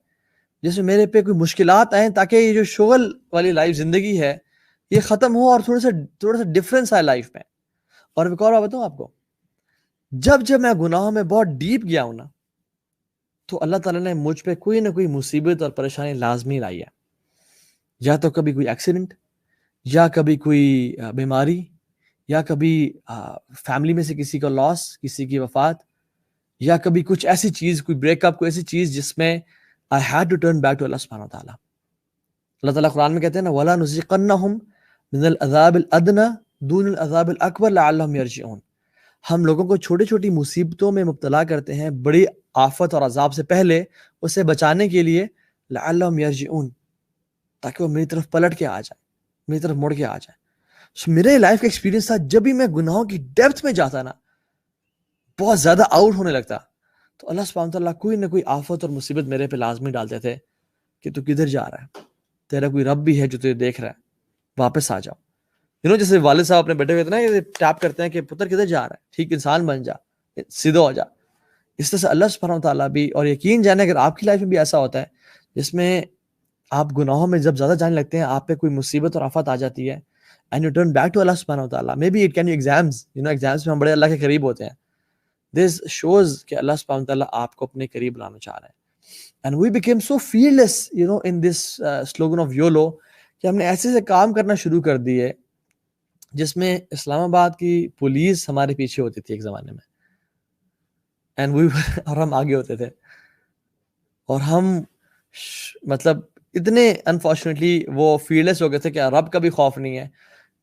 [SPEAKER 1] جس میں میرے پہ کوئی مشکلات آئیں تاکہ یہ جو شغل والی لائف زندگی ہے یہ ختم ہو اور تھوڑا سا ڈفرینس آئے لائف میں. اور ایک اور بات بتاؤں آپ کو, جب میں گناہوں میں بہت ڈیپ گیا ہوں نا, تو اللہ تعالیٰ نے مجھ پہ کوئی نہ کوئی مصیبت اور پریشانی لازمی لائی ہے. یا تو کبھی کوئی ایکسیڈنٹ, یا کبھی کوئی بیماری, یا کبھی فیملی میں سے کسی کا لاس, کسی کی وفات, یا کبھی کچھ ایسی چیز, کوئی بریک اپ, کوئی ایسی چیز جس میں I had to turn back to Allah subhanahu wa ta'ala. اللہ تعالیٰ قرآن میں کہتے ہیں نا, وَلَا نُذِيقَنَّهُمْ مِنَ الْعَذَابِ الْأَدْنَى دُونَ الْعَذَابِ الْأَكْبَرِ لَعَلَّهُمْ يَرْجِعُونَ. ہم لوگوں کو چھوٹی چھوٹی مصیبتوں میں مبتلا کرتے ہیں بڑی آفت اور عذاب سے پہلے, اسے بچانے کے لیے لَعَلَّهُمْ يَرْجِعُونَ, تاکہ وہ میری طرف پلٹ کے آ جائے, میری طرف مڑ کے آ جائے. میرے لائف کا ایکسپیرینس تھا, جب بھی میں گناہوں کی ڈیپتھ میں جاتا نا, بہت زیادہ آؤٹ ہونے لگتا, تو اللہ سبحانہ وتعالیٰ کوئی نہ کوئی آفت اور مصیبت میرے پہ لازمی ڈالتے تھے کہ تو کدھر جا رہا ہے, تیرا کوئی رب بھی ہے جو تجھے دیکھ رہا ہے, واپس آ جاؤ. جیسے والد صاحب اپنے بیٹے کو نا یہ ٹیپ کرتے ہیں کہ پتر کدھر جا رہا ہے, ٹھیک انسان بن جا, سیدھا ہو جا. اس طرح سے اللہ سبحانہ وتعالیٰ بھی, اور یقین جانے اگر آپ کی لائف میں بھی ایسا ہوتا ہے جس میں آپ گناہوں میں جب زیادہ جانے لگتے ہیں, آپ پہ کوئی مصیبت اور آفت آ جاتی ہے, and you turn back to Allah سبحانہ وتعالیٰ, may be it can be exams, exams میں ہم بڑے اللہ کے قریب ہوتے ہیں. This shows کہ اللہ سبحانہ وتعالیٰ آپ کو اپنے قریب لانا چاہ رہے ہیں. And we became so fearless, in this slogan of YOLO, کہ ہم نے ایسے سے کام کرنا شروع کر دیے جس میں اسلام آباد کی پولیس ہمارے پیچھے ہوتی تھی ایک زمانے میں, اور ہم آگے ہوتے تھے, اور ہم مطلب اتنے انفارچونیٹلی وہ فیئرلیس ہو گئے تھے کہ رب کا بھی خوف نہیں ہے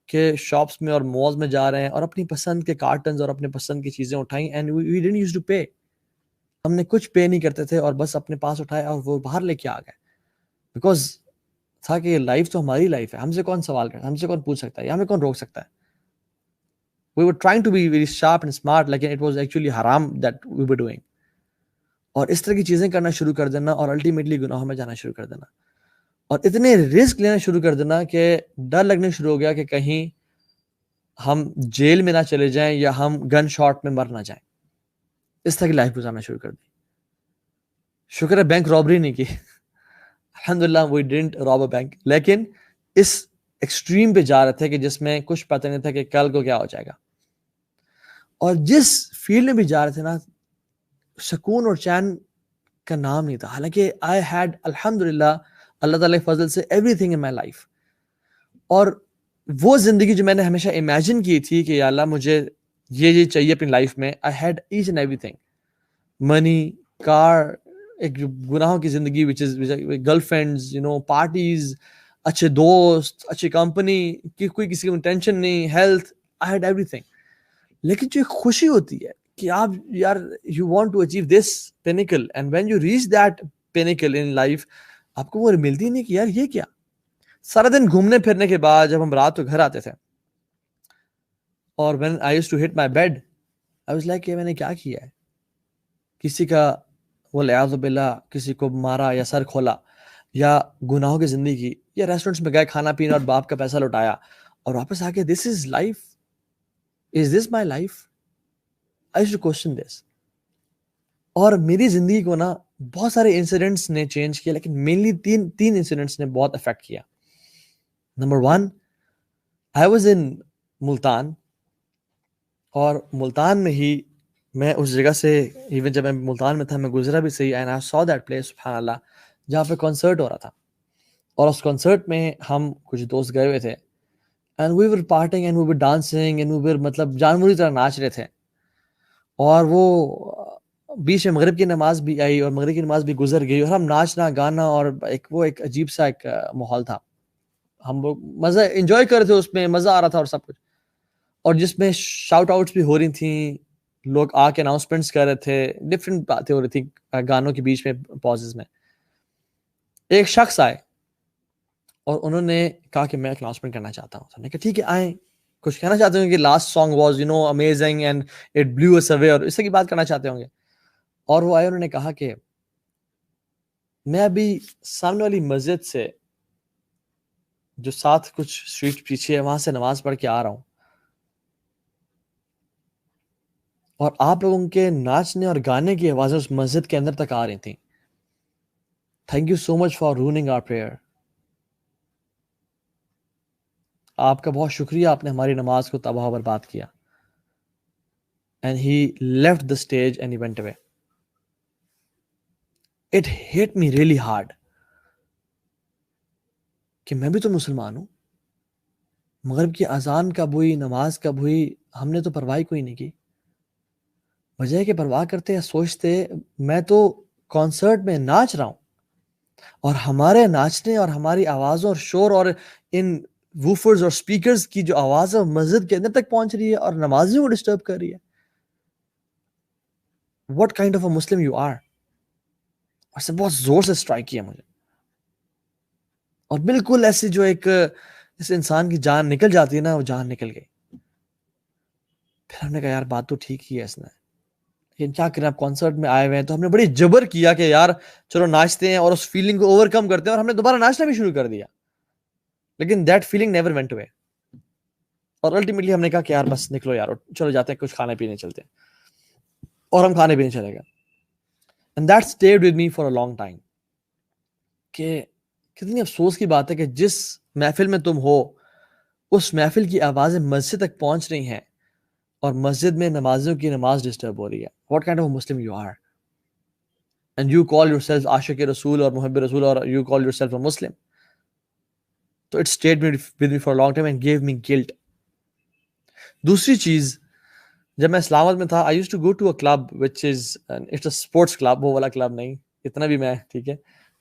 [SPEAKER 1] کہ شاپس میں اور مالز میں جا رہے ہیں اور اپنی پسند کے کارٹنز اور اپنے پسند کی چیزیں اٹھائیں, and we didn't use to pay. ہم نے کچھ پے نہیں کرتے تھے اور بس اپنے پاس اٹھایا اور وہ باہر لے کے آ گئے, بیکاز تھا کہ لائف تو ہماری لائف ہے, ہم سے کون سوال کرتا ہے, ہم سے کون پوچھ سکتا ہے, یا ہمیں کون روک سکتا ہے. We were trying to be very sharp and smart, لیکن it was actually haram that we were doing. اور اس طرح کی چیزیں کرنا شروع کر دینا اور الٹیمیٹلی گناہوں میں جانا شروع کر دینا, اور اتنے رسک لینا شروع کر دینا کہ ڈر لگنے شروع ہو گیا کہ کہیں ہم جیل میں نہ چلے جائیں یا ہم گن شاٹ میں مر نہ جائیں. اس طرح کی لائف گزارنا شروع کر دی. شکر ہے بینک رابری نہیں کی, الحمدللہ we didn't rob a bank, لیکن اس ایکسٹریم پہ جا رہے تھے کہ جس میں کچھ پتہ نہیں تھا کہ کل کو کیا ہو جائے گا. اور جس فیلڈ میں بھی جا رہے تھے نا, سکون اور چین کا نام نہیں تھا, حالانکہ I had الحمدللہ اللہ تعالیٰ کے فضل سے everything in my life. اور وہ زندگی جو میں نے ہمیشہ امیجن کی تھی کہ یا اللہ مجھے یہ چاہیے اپنی لائف میں, I had each and everything, money, car, ایک گناہوں کی زندگی which is girl friends parties, اچھے دوست, اچھی کمپنی کی, کوئی کسی کو ٹینشن نہیں, ہیلتھ, آئی ہیڈ ایوری تھنگ. لیکن جو ایک خوشی ہوتی ہے کہ آپ یار you want to achieve this pinnacle, and when you reach that pinnacle in life, آپ کو وہ ملتی نہیں کہ یار یہ کیا. سارا دن گھومنے پھرنے کے بعد جب ہم رات کو گھر آتے تھے, اور when I used to hit my bed, I was like کہ میں نے کیا کیا ہے. کسی کا والعیاذ باللہ کسی کو مارا یا سر کھولا یا گناہوں کی زندگی, یا ریسٹورینٹس میں گئے کھانا پینا اور باپ کا پیسہ لوٹایا اور واپس آ کے this is life, is this my life, I used to question this. اور میری زندگی کو نا بہت سارے انسیڈنٹس نے چینج کیا, لیکن مینلی تین انسیڈنٹس نے بہت افیکٹ کیا. نمبر 1, آئی واز ان ملتان, اور ملتان میں ہی میں اس جگہ سے, ایون جب میں ملتان میں تھا میں گزرا بھی صحیح, and I so that place سبحان اللہ, جہاں پہ کنسرٹ ہو رہا تھا. اور اس کنسرٹ میں ہم کچھ دوست گئے ہوئے تھے, and we were partying and we were dancing and we were مطلب جانوری طرح ناچ رہے تھے. اور وہ بیچ میں مغرب کی نماز بھی آئی اور مغرب کی نماز بھی گزر گئی, اور ہم ناچنا گانا, اور ایک عجیب سا ایک ماحول تھا. ہم لوگ مزہ انجوائے کر رہے تھے, اس میں مزہ آ رہا تھا اور سب کچھ, اور جس میں شاؤٹ آؤٹس بھی ہو رہی تھیں, لوگ آ کے اناؤنسمنٹس کر رہے تھے, ڈفرینٹ باتیں ہو رہی تھیں گانوں کے بیچ میں پازز میں. ایک شخص آئے اور انہوں نے کہا کہ میں ایک اناؤنسمنٹ کرنا چاہتا ہوں. میں نے کہا ٹھیک ہے آئیں, کچھ کہنا چاہتے ہوں کہ last song was amazing and it blew us away, اور اس کی بات کرنا چاہتے ہوں گے. اور وہ آئے, انہوں نے کہا کہ میں ابھی سامنے والی مسجد سے جو ساتھ کچھ اسٹریٹ پیچھے ہے وہاں سے نماز پڑھ کے آ رہا ہوں, اور آپ لوگوں کے ناچنے اور گانے کی آوازیں اس مسجد کے اندر تک آ رہی تھیں. Thank you so much for running our prayer. آپ کا بہت شکریہ, آپ نے ہماری نماز کو تباہ و برباد کیا. And he left the stage and he went away. It hit me really hard کہ میں بھی تو مسلمان ہوں, مغرب کی اذان کب ہوئی, نماز کب ہوئی, ہم نے تو پرواہ کوئی نہیں کی. بجائے کہ پرواہ کرتے یا سوچتے, میں تو کانسرٹ میں ناچ رہا ہوں, اور ہمارے ناچنے اور ہماری آوازوں اور شور اور ان ووفرز اور سپیکرز کی جو آواز ہے مسجد کے اندر تک پہنچ رہی ہے اور نمازیوں کو ڈسٹرب کر رہی ہے. What kind of a Muslim you are. اور سے بہت زور سے اسٹرائک کیا مجھے, اور بالکل ایسی جو ایک اس انسان کی جان نکل جاتی ہے نا, وہ جان نکل گئی. پھر ہم نے کہا یار بات تو ٹھیک ہی ہے اس نے, لیکن کیا کریں, آپ کانسرٹ میں آئے ہوئے ہیں. تو ہم نے بڑی جبر کیا کہ یار چلو ناچتے ہیں اور اس فیلنگ کو اوور کم کرتے ہیں, اور ہم نے دوبارہ ناچنا بھی شروع کر دیا. لیکن that feeling never went away. اور الٹیمیٹلی ہم نے کہا کہ یار بس نکلو یار, چلو جاتے ہیں کچھ کھانے پینے چلتے ہیں, اور ہم کھانے پینے چلے گئے. And that stayed with me for a long time. کہ کتنی افسوس کی بات ہے کہ جس محفل میں تم ہو, اس محفل کی آوازیں مسجد تک پہنچ رہی ہیں, اور مسجد میں نمازیوں کی نماز ڈسٹرب ہو رہی ہے. What kind of a Muslim you are? And you call yourself عاشق رسول اور محب رسول, اور you call yourself a Muslim. So it stayed with me for a long time and gave me guilt. دوسری چیز, جب میں اسلام آباد میں تھا, I used to go to a club which is it's a sports club, وہ والا club نہیں, اتنا بھی میں ٹھیک ہے.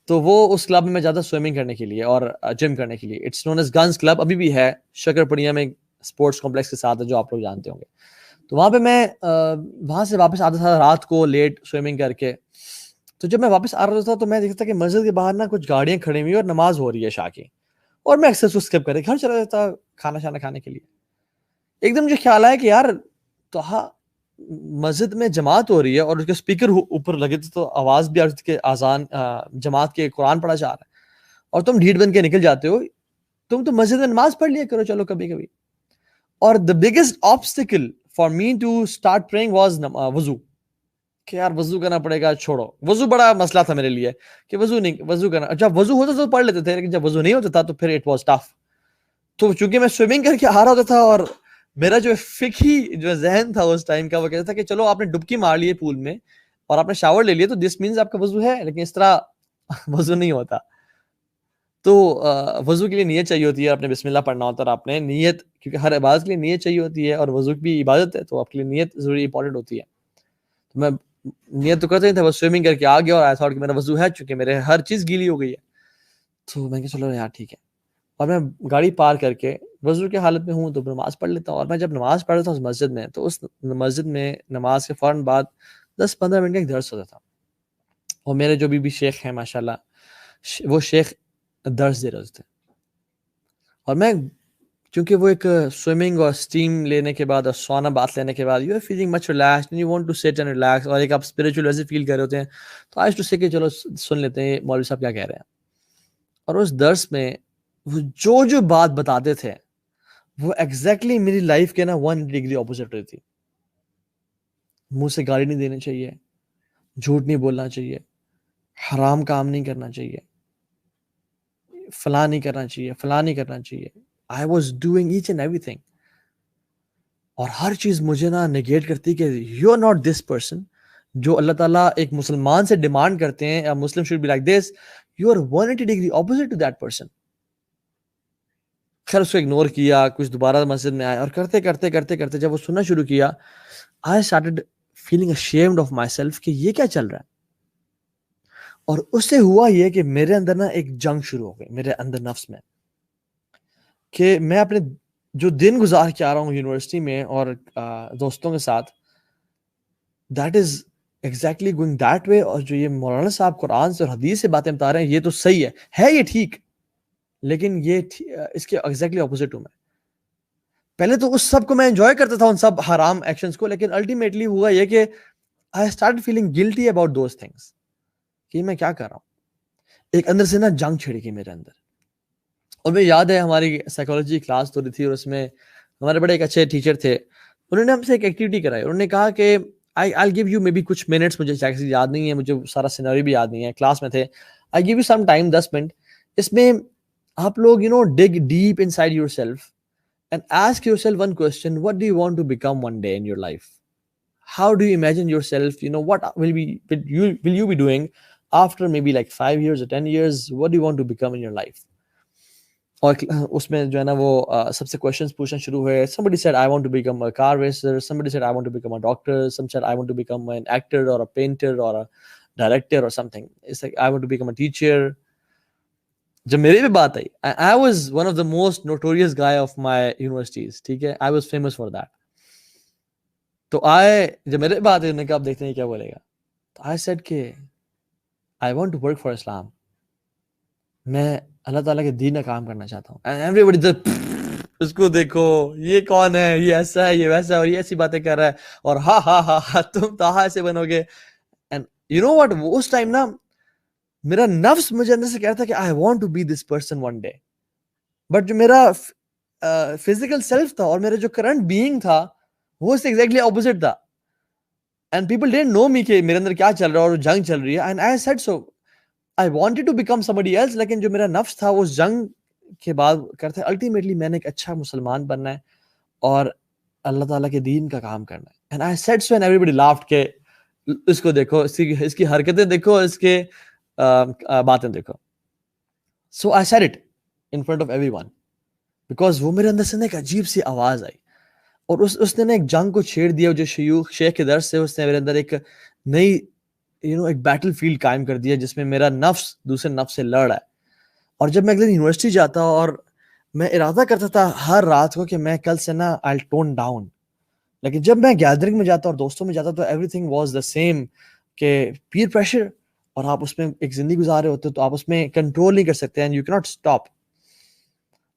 [SPEAKER 1] تو وہ اس کلب میں جاتا سوئمنگ کرنے کے لیے اور جم کرنے کے لیے. It's known as guns club, ابھی بھی ہے شکر پڑیا میں, اسپورٹس کمپلیکس کے ساتھ ہے جو آپ لوگ جانتے ہوں گے. تو وہاں پہ میں وہاں سے واپس آتا تھا رات کو لیٹ سوئمنگ کر کے. تو جب میں واپس آ رہا تھا تو میں دیکھتا کہ مسجد کے باہر نا کچھ گاڑیاں کھڑی ہوئی اور نماز ہو رہی ہے عشاء کی, اور میں اکثر اسکپ کر کے گھر چلا جاتا کھانا شانا کھانے کے لیے. ایک دم مجھے خیال آیا کہ یار تو مسجد میں جماعت ہو رہی ہے اور اس کے اسپیکر اوپر لگے تھے, تو آواز بھی آ رہی تھی کہ اذان جماعت کے قرآن پڑھا جا رہا ہے, اور تم ڈھیٹ بن کے نکل جاتے ہو. تم تو مسجد میں نماز پڑھ لیا کرو چلو کبھی کبھی. اور the biggest obstacle for me to start praying was وضو, کہ یار وضو کرنا پڑے گا, چھوڑو. وضو بڑا مسئلہ تھا میرے لیے کہ وضو کرنا, جب وضو ہوتا تو پڑھ لیتے تھے, لیکن جب وضو نہیں ہوتا تھا تو پھر it was tough. تو چونکہ میں سوئمنگ کر کے آ رہا ہوتا تھا, اور میرا جو فقہی جو ذہن تھا اس ٹائم کا, وہ کہتا تھا کہ چلو آپ نے ڈبکی مار لی ہے پول میں اور آپ نے شاور لے لیا تو دس مینز آپ کا وضو ہے, لیکن اس طرح وضو نہیں ہوتا. تو وضو کے لیے نیت چاہیے ہوتی ہے, آپ نے بسم اللہ پڑھنا ہوتا ہے, اور آپ نے نیت, کیونکہ ہر عبادت کے لیے نیت چاہیے ہوتی ہے, اور وضو بھی عبادت ہے تو آپ کے لیے نیت ضروری امپورٹنٹ ہوتی ہے. تو میں نیت تو کرتے نہیں تھا, بس سوئمنگ کر کے آ گیا اور آئی تھاٹ کہ میرا وضو ہے, چونکہ میرے ہر چیز گیلی ہو گئی ہے. تو میں کہ چلو یار ٹھیک ہے, اور میں گاڑی پار کر کے وضو کی حالت میں ہوں تو نماز پڑھ لیتا ہوں. اور میں جب نماز پڑھ رہا تھا اس مسجد میں, تو اس مسجد میں نماز کے فوراً بعد 10-15 منٹ کا ایک درس ہوتا تھا, اور میرے جو بھی شیخ ہیں ماشاءاللہ وہ شیخ درس دے رہے تھے. اور میں چونکہ وہ ایک سوئمنگ اور اسٹیم لینے کے بعد اور سونا بات لینے کے بعد you are feeling much relax and you want to sit and relax, اور ایک آپ اسپریچول ویسے فیل کر رہے ہوتے ہیں, تو آج ٹو سے کہ چلو سن لیتے ہیں مولوی صاحب کیا کہہ رہے ہیں. اور اس درس میں وہ جو بات بتاتے تھے وہ ایگزیکٹلی میری لائف کے نا 180 ڈگری اپوزٹ رہی تھی. منہ سے گالی نہیں دینی چاہیے, جھوٹ نہیں بولنا چاہیے, حرام کام نہیں کرنا چاہیے, فلاں نہیں کرنا چاہیے, فلاں نہیں کرنا چاہیے. I was doing each and everything. اور ہر چیز مجھے نا نیگیٹ کرتی کہ you are not this person جو اللہ تعالیٰ ایک مسلمان سے ڈیمانڈ کرتے ہیں, Muslim should be like this, you are 180 degree opposite to that person. خیر اس کو اگنور کیا, کچھ دوبارہ مسجد میں آئے, اور کرتے کرتے کرتے کرتے جب وہ سننا شروع کیا, I started feeling ashamed of myself کہ یہ کیا چل رہا ہے. اور اس سے ہوا یہ کہ میرے اندر نا ایک جنگ شروع ہو گئی میرے اندر نفس میں, کہ میں اپنے جو دن گزار کے آ رہا ہوں یونیورسٹی میں اور دوستوں کے ساتھ, that is exactly going that way. اور جو یہ مولانا صاحب قرآن سے اور حدیث سے باتیں بتا رہے ہیں یہ تو صحیح ہے یہ ٹھیک, لیکن یہ اس کے ایگزیکٹلی اپوزٹ ہوں میں. پہلے تو اس سب کو میں انجوائے کرتا تھا, ان سب حرام ایکشنز کو, لیکن الٹیمیٹلی ہوا یہ کہ I start feeling guilty about those things کہ میں کیا کر رہا ہوں. ایک اندر سے نا جنگ چھڑی گئی میرے اندر. اور مجھے یاد ہے ہماری سائیکالوجی کلاس ہو رہی تھی, اور اس میں ہمارے بڑے ایک اچھے ٹیچر تھے, انہوں نے ہم سے ایک ایکٹیویٹی کرائی. انہوں نے کہا کہ I'll give you maybe کچھ منٹس, مجھے ایکچولی یاد نہیں ہے, مجھے سارا سینیریو بھی یاد نہیں ہے, کلاس میں تھے. I'll give you some time 10 minute, اس میں آپ لوگ dig deep inside yourself and ask yourself one question: what do you want to become one day in your life? How do you imagine yourself? What will you be doing after maybe like 5 years or 10 years? What do you want to become in your life? اور اس میں جو ہے نا وہ سب سے questions پوچھنا شروع ہوئے. somebody said I want to become a car racer, somebody said I want to become a doctor, some said I want to become an actor or a painter or a director or something. It's like I want to become a teacher. جب میرے بھی بات آئی, I was one of the most notorious guy of my universities, ٹھیک ہے, I was famous for that. تو جب میرے بات آئی, انہوں نے کہا اب دیکھتے ہیں کیا بولے گا. تو I said کہ I want to work for Islam, میں اللہ تعالیٰ کے دین کا کام کرنا چاہتا ہوں. ایوریبڈی اس کو دیکھو, یہ کون ہے, یہ ایسا ہے, یہ ویسا ہے, اور یہ ایسی باتیں کر رہا ہے, اور ہاں ہاں ہاں ہاں تم تاہا ایسے بنو گے. اینڈ یو نو واٹ, اس ٹائم نا میرا نفس مجھے اندر سے کہتا تھا کہ I want to be this person one day, but جو میرا فزیکل سیلف تھا اور میرا جو کرنٹ بینگ تھا وہ اس سے ایگزیکٹلی اپوزٹ تھا. اینڈ پیپل ڈidn't know me کہ میرے اندر کیا چل رہا ہے اور جنگ چل رہی ہے. And I said so I wanted to become somebody else, لیکن جو میرا نفس تھا وہ اس جنگ کے بعد کرتے الٹیمیٹلی میں نے ایک اچھا مسلمان بننا ہے اور اللہ تعالیٰ کے دین کا کام کرنا ہے. And I said so and everybody laughed کہ اس کو دیکھو, اس کی حرکتیں دیکھو, اس کے باتیں دیکھو. So I said it in front of everyone because وہ میرے اندر سے ایک عجیب سی آواز آئی, اور اس نے ایک جنگ کو چھیڑ دیا. جو شیخ کے درس سے اس نے میرے اندر ایک نئی ایک بیٹل فیلڈ قائم کر دیا جس میں میرا نفس دوسرے نفس سے لڑ رہا ہے. اور جب میں اگلے دن یونیورسٹی جاتا اور میں ارادہ کرتا تھا ہر رات کو کہ میں کل سے نا I'll tone down, لیکن جب میں گیدرنگ میں جاتا اور دوستوں میں جاتا تو every thing was the same, کہ پیر پریشر, اور آپ اس میں ایک زندگی گزار رہے ہوتے تو آپ اس میں کنٹرول نہیں کر سکتے اینڈ یو کیناٹ اسٹاپ.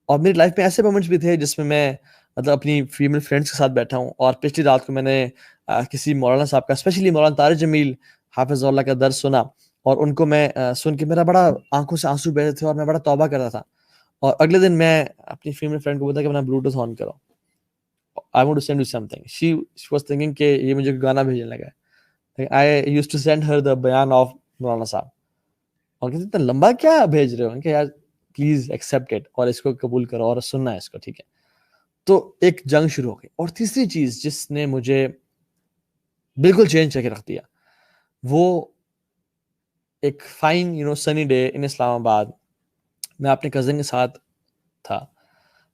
[SPEAKER 1] اور میری لائف میں ایسے مومنٹس بھی تھے جس میں میں مطلب اپنی فیمیل فرینڈس کے ساتھ بیٹھا ہوں, اور پچھلی رات کو میں نے کسی مولانا صاحب کا, اسپیشلی مولانا طارق جمیل حافظ اللہ کا درس سنا, اور ان کو میں سن کے میرا بڑا آنکھوں سے آنسو بہتے تھے اور میں بڑا توبہ کرتا تھا. اور اگلے دن میں اپنی فیمیل فرینڈ کو بولا کہ اپنا بلوٹوتھ آن کرو, I want to send you something. She was thinking کہ یہ مجھے گانا بھیجنے لگا ہے. I used to send her the بیان of مولانا صاحب, اور کہتے اتنا لمبا کیا بھیج رہے ہو, کہ یار پلیز ایکسیپٹ اٹ اور اس کو قبول کرو اور سننا ہے اس کو, ٹھیک ہے. تو ایک جنگ شروع ہو گئی. اور تیسری چیز جس نے مجھے بالکل چینج کر کے رکھ دیا, وہ ایک فائن سنی ڈے ان اسلام آباد, میں اپنے کزن کے ساتھ تھا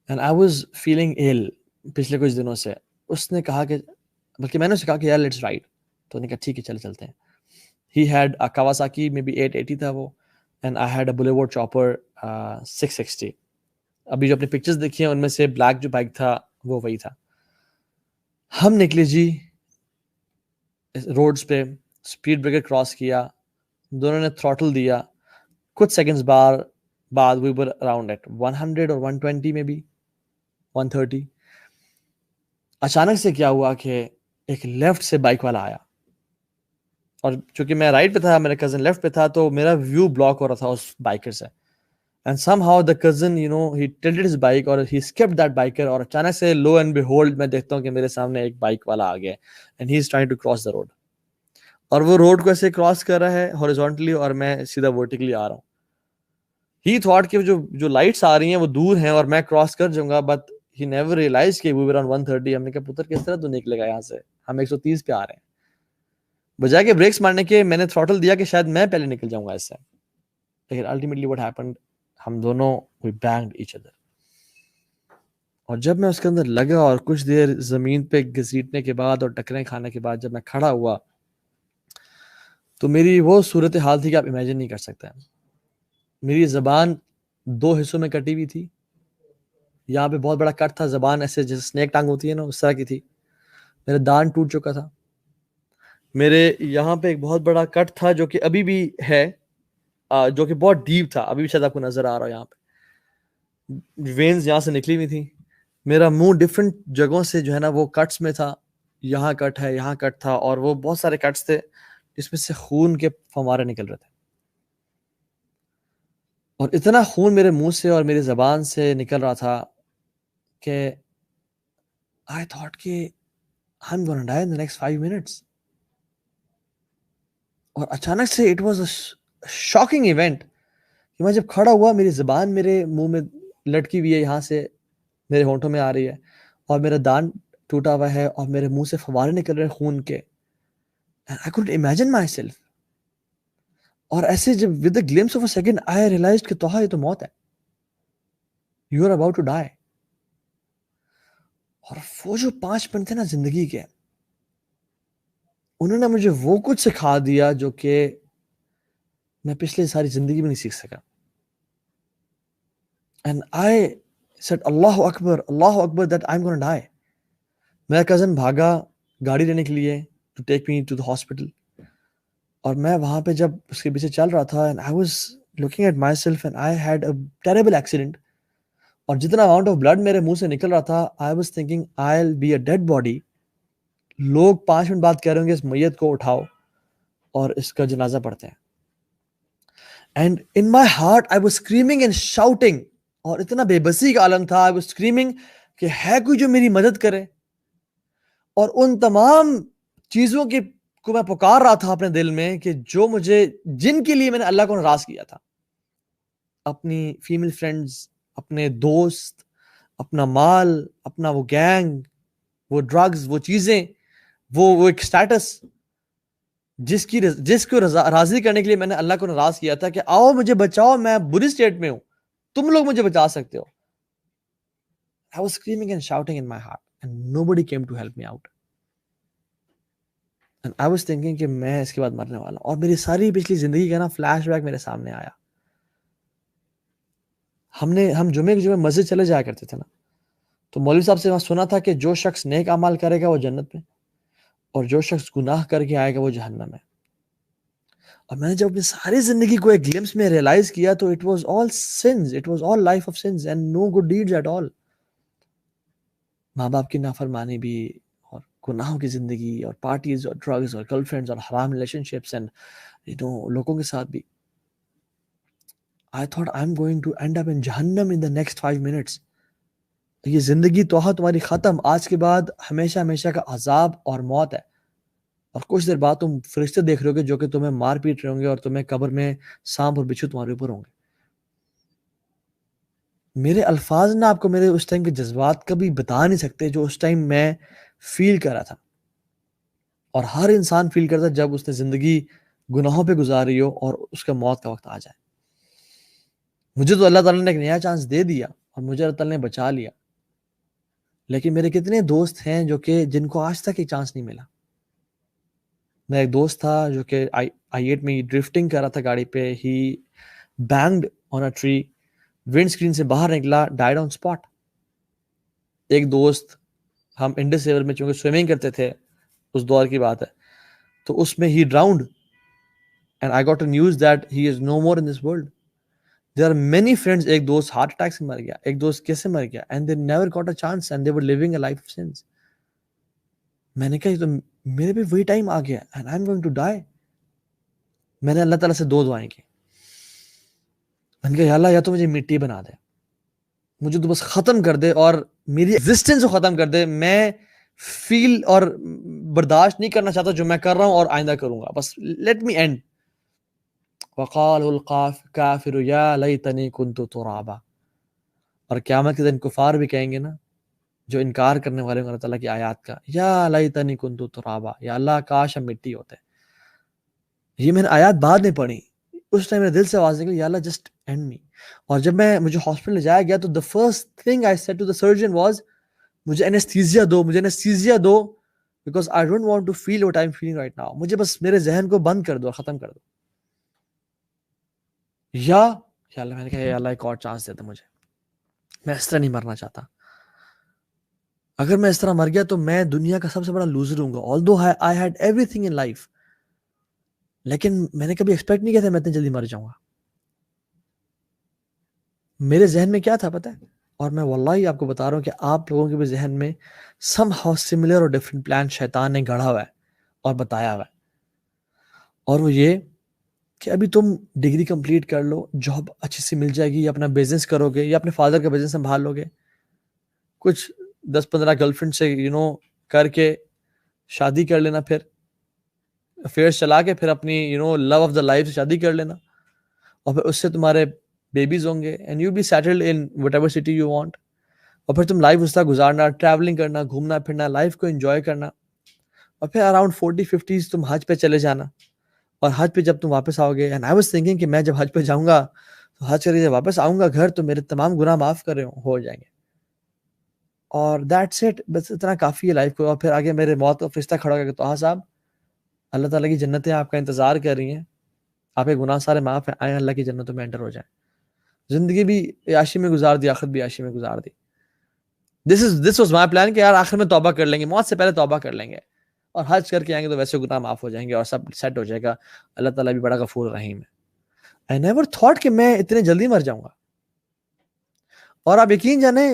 [SPEAKER 1] and I was feeling L پچھلے کچھ دنوں سے. اس نے کہا کہ, بلکہ میں نے اسے کہا کہ یار لیٹس رائڈ, تو نے کہا ٹھیک ہے چلے چلتے ہیں. He had a Kawasaki, maybe 880 تھا وہ, and I had a Boulevard Chopper 660. ابھی جو اپنی پکچرز دیکھی ہیں ان میں سے بلیک جو بائک تھا وہ وہی تھا. ہم نکلے جی روڈز پہ, اسپیڈ بریکر کراس کیا, دونوں نے تھروٹل دیا, کچھ سیکنڈز بعد we were around at 100 or 120 maybe 130. اچانک سے کیا ہوا کہ ایک لیفٹ سے بائک والا آیا, اور چونکہ میں رائٹ پہ تھا, میرا کزن لیفٹ پہ تھا, تو میرا ویو بلاک ہو رہا تھا اس بائکر سے. And somehow the cousin, he tilted his bike or he skipped that biker, اور اچانک سے lo and behold میں دیکھتا ہوں کہ میرے سامنے ایک بائک والا آ گیا, and he is trying to cross the road. اور وہ روڈ کو ایسے کراس کر رہا ہے horizontally, اور میں سیدھا vertically آ رہا ہوں. He thought کہ جو لائٹس آ رہی ہیں وہ دور ہیں اور میں کراس کر جاؤں گا, but he never realized کہ we were on 130. ہم نے کہا پتر کس طرح تو نکلے گا یہاں سے, ہم 130 پہ آ رہے ہیں. بجائے کہ بریکس مارنے کے میں نے تھروٹل دیا کہ شاید میں پہلے نکل جاؤں گا اس سے, لیکن ultimately what happened, ہم دونوں we banged each other. اور جب میں اس کے اندر لگا اور کچھ دیر زمین پہ گھسیٹنے کے بعد اور ٹکریں کھانے کے بعد جب میں کھڑا ہوا, تو میری وہ صورتحال تھی کہ آپ امیجن نہیں کر سکتے. میری زبان 2 حصوں میں کٹی ہوئی تھی, یہاں پہ بہت بڑا کٹ تھا, زبان ایسے جیسے سنیک ٹانگ ہوتی ہے نا اس طرح کی تھی. میرا دان ٹوٹ چکا تھا. میرے یہاں پہ ایک بہت بڑا کٹ تھا جو کہ ابھی بھی ہے, جو کہ بہت ڈیپ تھا, ابھی بھی شاید آپ کو نظر آ رہا ہو. یہاں پہ وینز یہاں سے نکلی ہوئی تھی. میرا منہ ڈفرینٹ جگہوں سے جو ہے نا وہ کٹس میں تھا, یہاں کٹ ہے, یہاں کٹ تھا, اور وہ بہت سارے کٹس تھے جس میں سے خون کے فوارے نکل رہے تھے. اور اتنا خون میرے منہ سے اور میری زبان سے نکل رہا تھا کہ I thought کہ I'm gonna die in the next 5 minutes. اور اچانک سے it was a shocking event کہ میں جب کھڑا ہوا, میری زبان میرے منہ میں لٹکی ہوئی ہے, یہاں سے میرے ہونٹوں میں آ رہی ہے, اور میرا دان ٹوٹا ہوا ہے, اور میرے منہ سے فوارے نکل رہے ہیں خون کے. And I couldn't imagine myself. اور ایسے جب with a glimpse of a second I realized کہ توہا یہ تو موت ہے, you are about to die. اور وہ جو 5 منٹ تھے نا زندگی کے, انہوں نے مجھے وہ کچھ سکھا دیا جو کہ میں پچھلے ساری زندگی میں نہیں سیکھ سکا. And I said Allah Akbar that I'm gonna die. میرا کزن بھاگا گاڑی لینے کے لیے to take me to the hospital, اور میں وہاں پہ جب اس کے پیچھے چل رہا تھا, and I was looking at myself and I had a terrible accident. اور جتنا amount of blood میرے منہ سے نکل رہا تھا, I was thinking I'll be a dead body. لوگ 5 منٹ بعد کہہ رہے ہوں گے اس میت کو اٹھاؤ اور اس کا جنازہ پڑھتے ہیں. And in my heart I was screaming and shouting, اور اتنا بے بسی کا عالم تھا. I was screaming کہ ہے کوئی جو میری مدد کرے, اور ان تمام چیزوں کو میں پکار رہا تھا اپنے دل میں کہ جو مجھے, جن کے لیے میں نے اللہ کو ناراض کیا تھا. اپنی فیمیل فرینڈز, اپنے دوست, اپنا مال, اپنا وہ گینگ, وہ ڈرگز, وہ چیزیں, وہ ایک سٹیٹس جس کو راضی کرنے کے لیے میں نے اللہ کو ناراض کیا تھا کہ آؤ مجھے بچاؤ, میں بری سٹیٹ میں ہوں, تم لوگ مجھے بچا سکتے ہو. I was screaming and shouting in my heart and nobody came to help me out. And I was thinking کہ میں اس کے بعد مرنے والا ہوں, اور میری ساری پچھلی زندگی کا نا فلیش بیک میرے سامنے آیا. ہم جمعے کے جمعے مسجد چلے جایا کرتے تھے نا, تو مولوی صاحب سے وہاں سنا تھا کہ جو شخص نیک اعمال کرے گا وہ جنت میں, اور جو شخص گناہ کر کے آئے گا وہ جہنم میں. اور میں نے جب اپنی ساری زندگی کو ایک گلمس میں ریئلائز کیا تو it was all sins, it was all life of sins and no good deeds at all. ماں باپ کی نافرمانی بھی, اور گناہوں کی زندگی, اور پارٹیز, اور ڈرگز, اور گرل فرینڈز, اور حرام ریلیشن شپس, اینڈ لوگوں کے ساتھ بھی. I thought I'm going to end up in جہنم in the next 5 minutes. یہ زندگی توہا تمہاری ختم, آج کے بعد ہمیشہ ہمیشہ کا عذاب اور موت ہے. اور کچھ دیر بعد تم فرشتے دیکھ رہے ہو گے جو کہ تمہیں مار پیٹ رہے ہوں گے, اور تمہیں قبر میں سانپ اور بچھو تمہارے اوپر ہوں گے. میرے الفاظ نہ آپ کو میرے اس ٹائم کے جذبات کبھی بتا نہیں سکتے جو اس ٹائم میں فیل کر رہا تھا, اور ہر انسان فیل کرتا ہے جب اس نے زندگی گناہوں پہ گزاری ہو اور اس کا موت کا وقت آ جائے. مجھے تو اللہ تعالیٰ نے ایک نیا چانس دے دیا اور مجھے اللہ تعالیٰ نے بچا لیا, لیکن میرے کتنے دوست ہیں جو کہ جن کو آج تک ایک چانس نہیں ملا. میرا ایک دوست تھا جو کہ I-8 میں ڈرفٹنگ کر رہا تھا گاڑی پہ. ہی بینگڈ آن اے ٹری, ونڈ اسکرین سے باہر نکلا, ڈائڈ آن اسپاٹ. ایک دوست, ہم انڈس ریور میں چونکہ سوئمنگ کرتے تھے, اس دور کی بات ہے, تو اس میں ہی drowned, and I got a news that he is no more in this world. There are many friends. ایک دوست ہارٹ اٹیک سے مر گیا, ایک دوست کیسے مر گیا, and they never got a chance and they were living a life of sins. میں نے کہا یہ تو میرے بھی وہی ٹائم آ گیا, and I'm going to die. میں نے اللہ تعالیٰ سے 2 دعائیں کی. میں نے کہا یا اللہ, یا تو مجھے مٹی بنا دے, مجھے تو بس ختم کر دے اور میری ایگزسٹنس کو ختم کر دے. میں فیل اور برداشت نہیں کرنا چاہتا جو میں کر رہا ہوں اور آئندہ کروں گا, بس لیٹ می اینڈ. وقال الکافر یا لیتنی کنت ترابا. اور قیامت کے دن کفار بھی کہیں گے نا, جو انکار کرنے والے ہیں اللہ تعالیٰ کی آیات کا, یا لیتنی کنت ترابا, یا اللہ کاش ہم مٹی ہوتے. یہ میں نے آیات بعد میں پڑھی, اس ٹائم میرے دل سے آواز نکلی, یا اللہ جسٹ اینڈ می. اور جب مجھے ہاسپٹل لے جایا گیا تو the first thing I said to the surgeon was, مجھے انیستھیزیا دو, مجھے انیستھیزیا دو, because I don't want to feel what I'm feeling right now. مجھے بس میرے ذہن کو بند کر دو, ختم کر دو. یا اللہ, میں نے کہا یا اللہ ایک اور چانس دے دے مجھے, میں اس طرح نہیں مرنا چاہتا. اگر میں اس طرح مر گیا تو میں دنیا کا سب سے بڑا لوزر ہوں گا. although I had everything in life, لیکن میں نے کبھی ایکسپیکٹ نہیں کیا تھا میں اتنی جلدی مر جاؤں گا. میرے ذہن میں کیا تھا پتہ ہے, اور میں واللہ آپ کو بتا رہا ہوں کہ آپ لوگوں کے بھی ذہن میں سم ہاؤ سملر اور ڈفرینٹ پلان شیطان نے گڑھا ہوا ہے اور بتایا ہوا ہے. اور وہ یہ کہ ابھی تم ڈگری کمپلیٹ کر لو, جاب اچھی سی مل جائے گی, یا اپنا بزنس کرو گے, یا اپنے فادر کا بزنس سنبھال لو گے, کچھ 10-15 گرل فرینڈ سے کر کے شادی کر لینا, پھر افیئرس چلا کے پھر اپنی لو آف دا لائف سے شادی کر لینا, اور پھر اس سے تمہارے بیبیز ہوں گے, and you be settled in whatever city you want. اور پھر تم لائف اس طرح گزارنا, ٹریولنگ کرنا, گھومنا پھرنا, لائف کو انجوائے کرنا. اور پھر اراؤنڈ 40-50 تم حج پہ چلے جانا, اور حج پہ جب تم واپس آؤ گے, اینڈ آئی واز تھنکنگ کہ میں جب حج پہ جاؤں گا تو حج کر کے جب واپس آؤں گا گھر تو میرے تمام گناہ معاف کر رہے ہو جائیں گے, اور دیٹس اٹ, بس اتنا کافی ہے لائف کو. اور پھر آگے میرے موت کا فرشتہ کھڑا ہو گیا کہ طه صاحب, اللہ تعالیٰ کی جنتیں آپ کا انتظار کر رہی ہیں, آپ کے گناہ سارے معاف ہیں, آئیں اللہ کی جنتوں میں انٹر ہو جائیں. زندگی بھی عیاشی میں گزار دی, آخرت بھی عیاشی میں گزار دی. دس واز مائی پلان کہ یار آخر میں توبہ کر لیں گے, موت سے پہلے توبہ کر لیں گے, اور حج کر کے آئیں گے تو ویسے گناہ معاف ہو جائیں گے اور سب سیٹ ہو جائے گا. اللہ تعالیٰ بھی بڑا غفور رحیم ہے. I never thought کہ میں اتنے جلدی مر جاؤں گا. اور آپ یقین جانیں,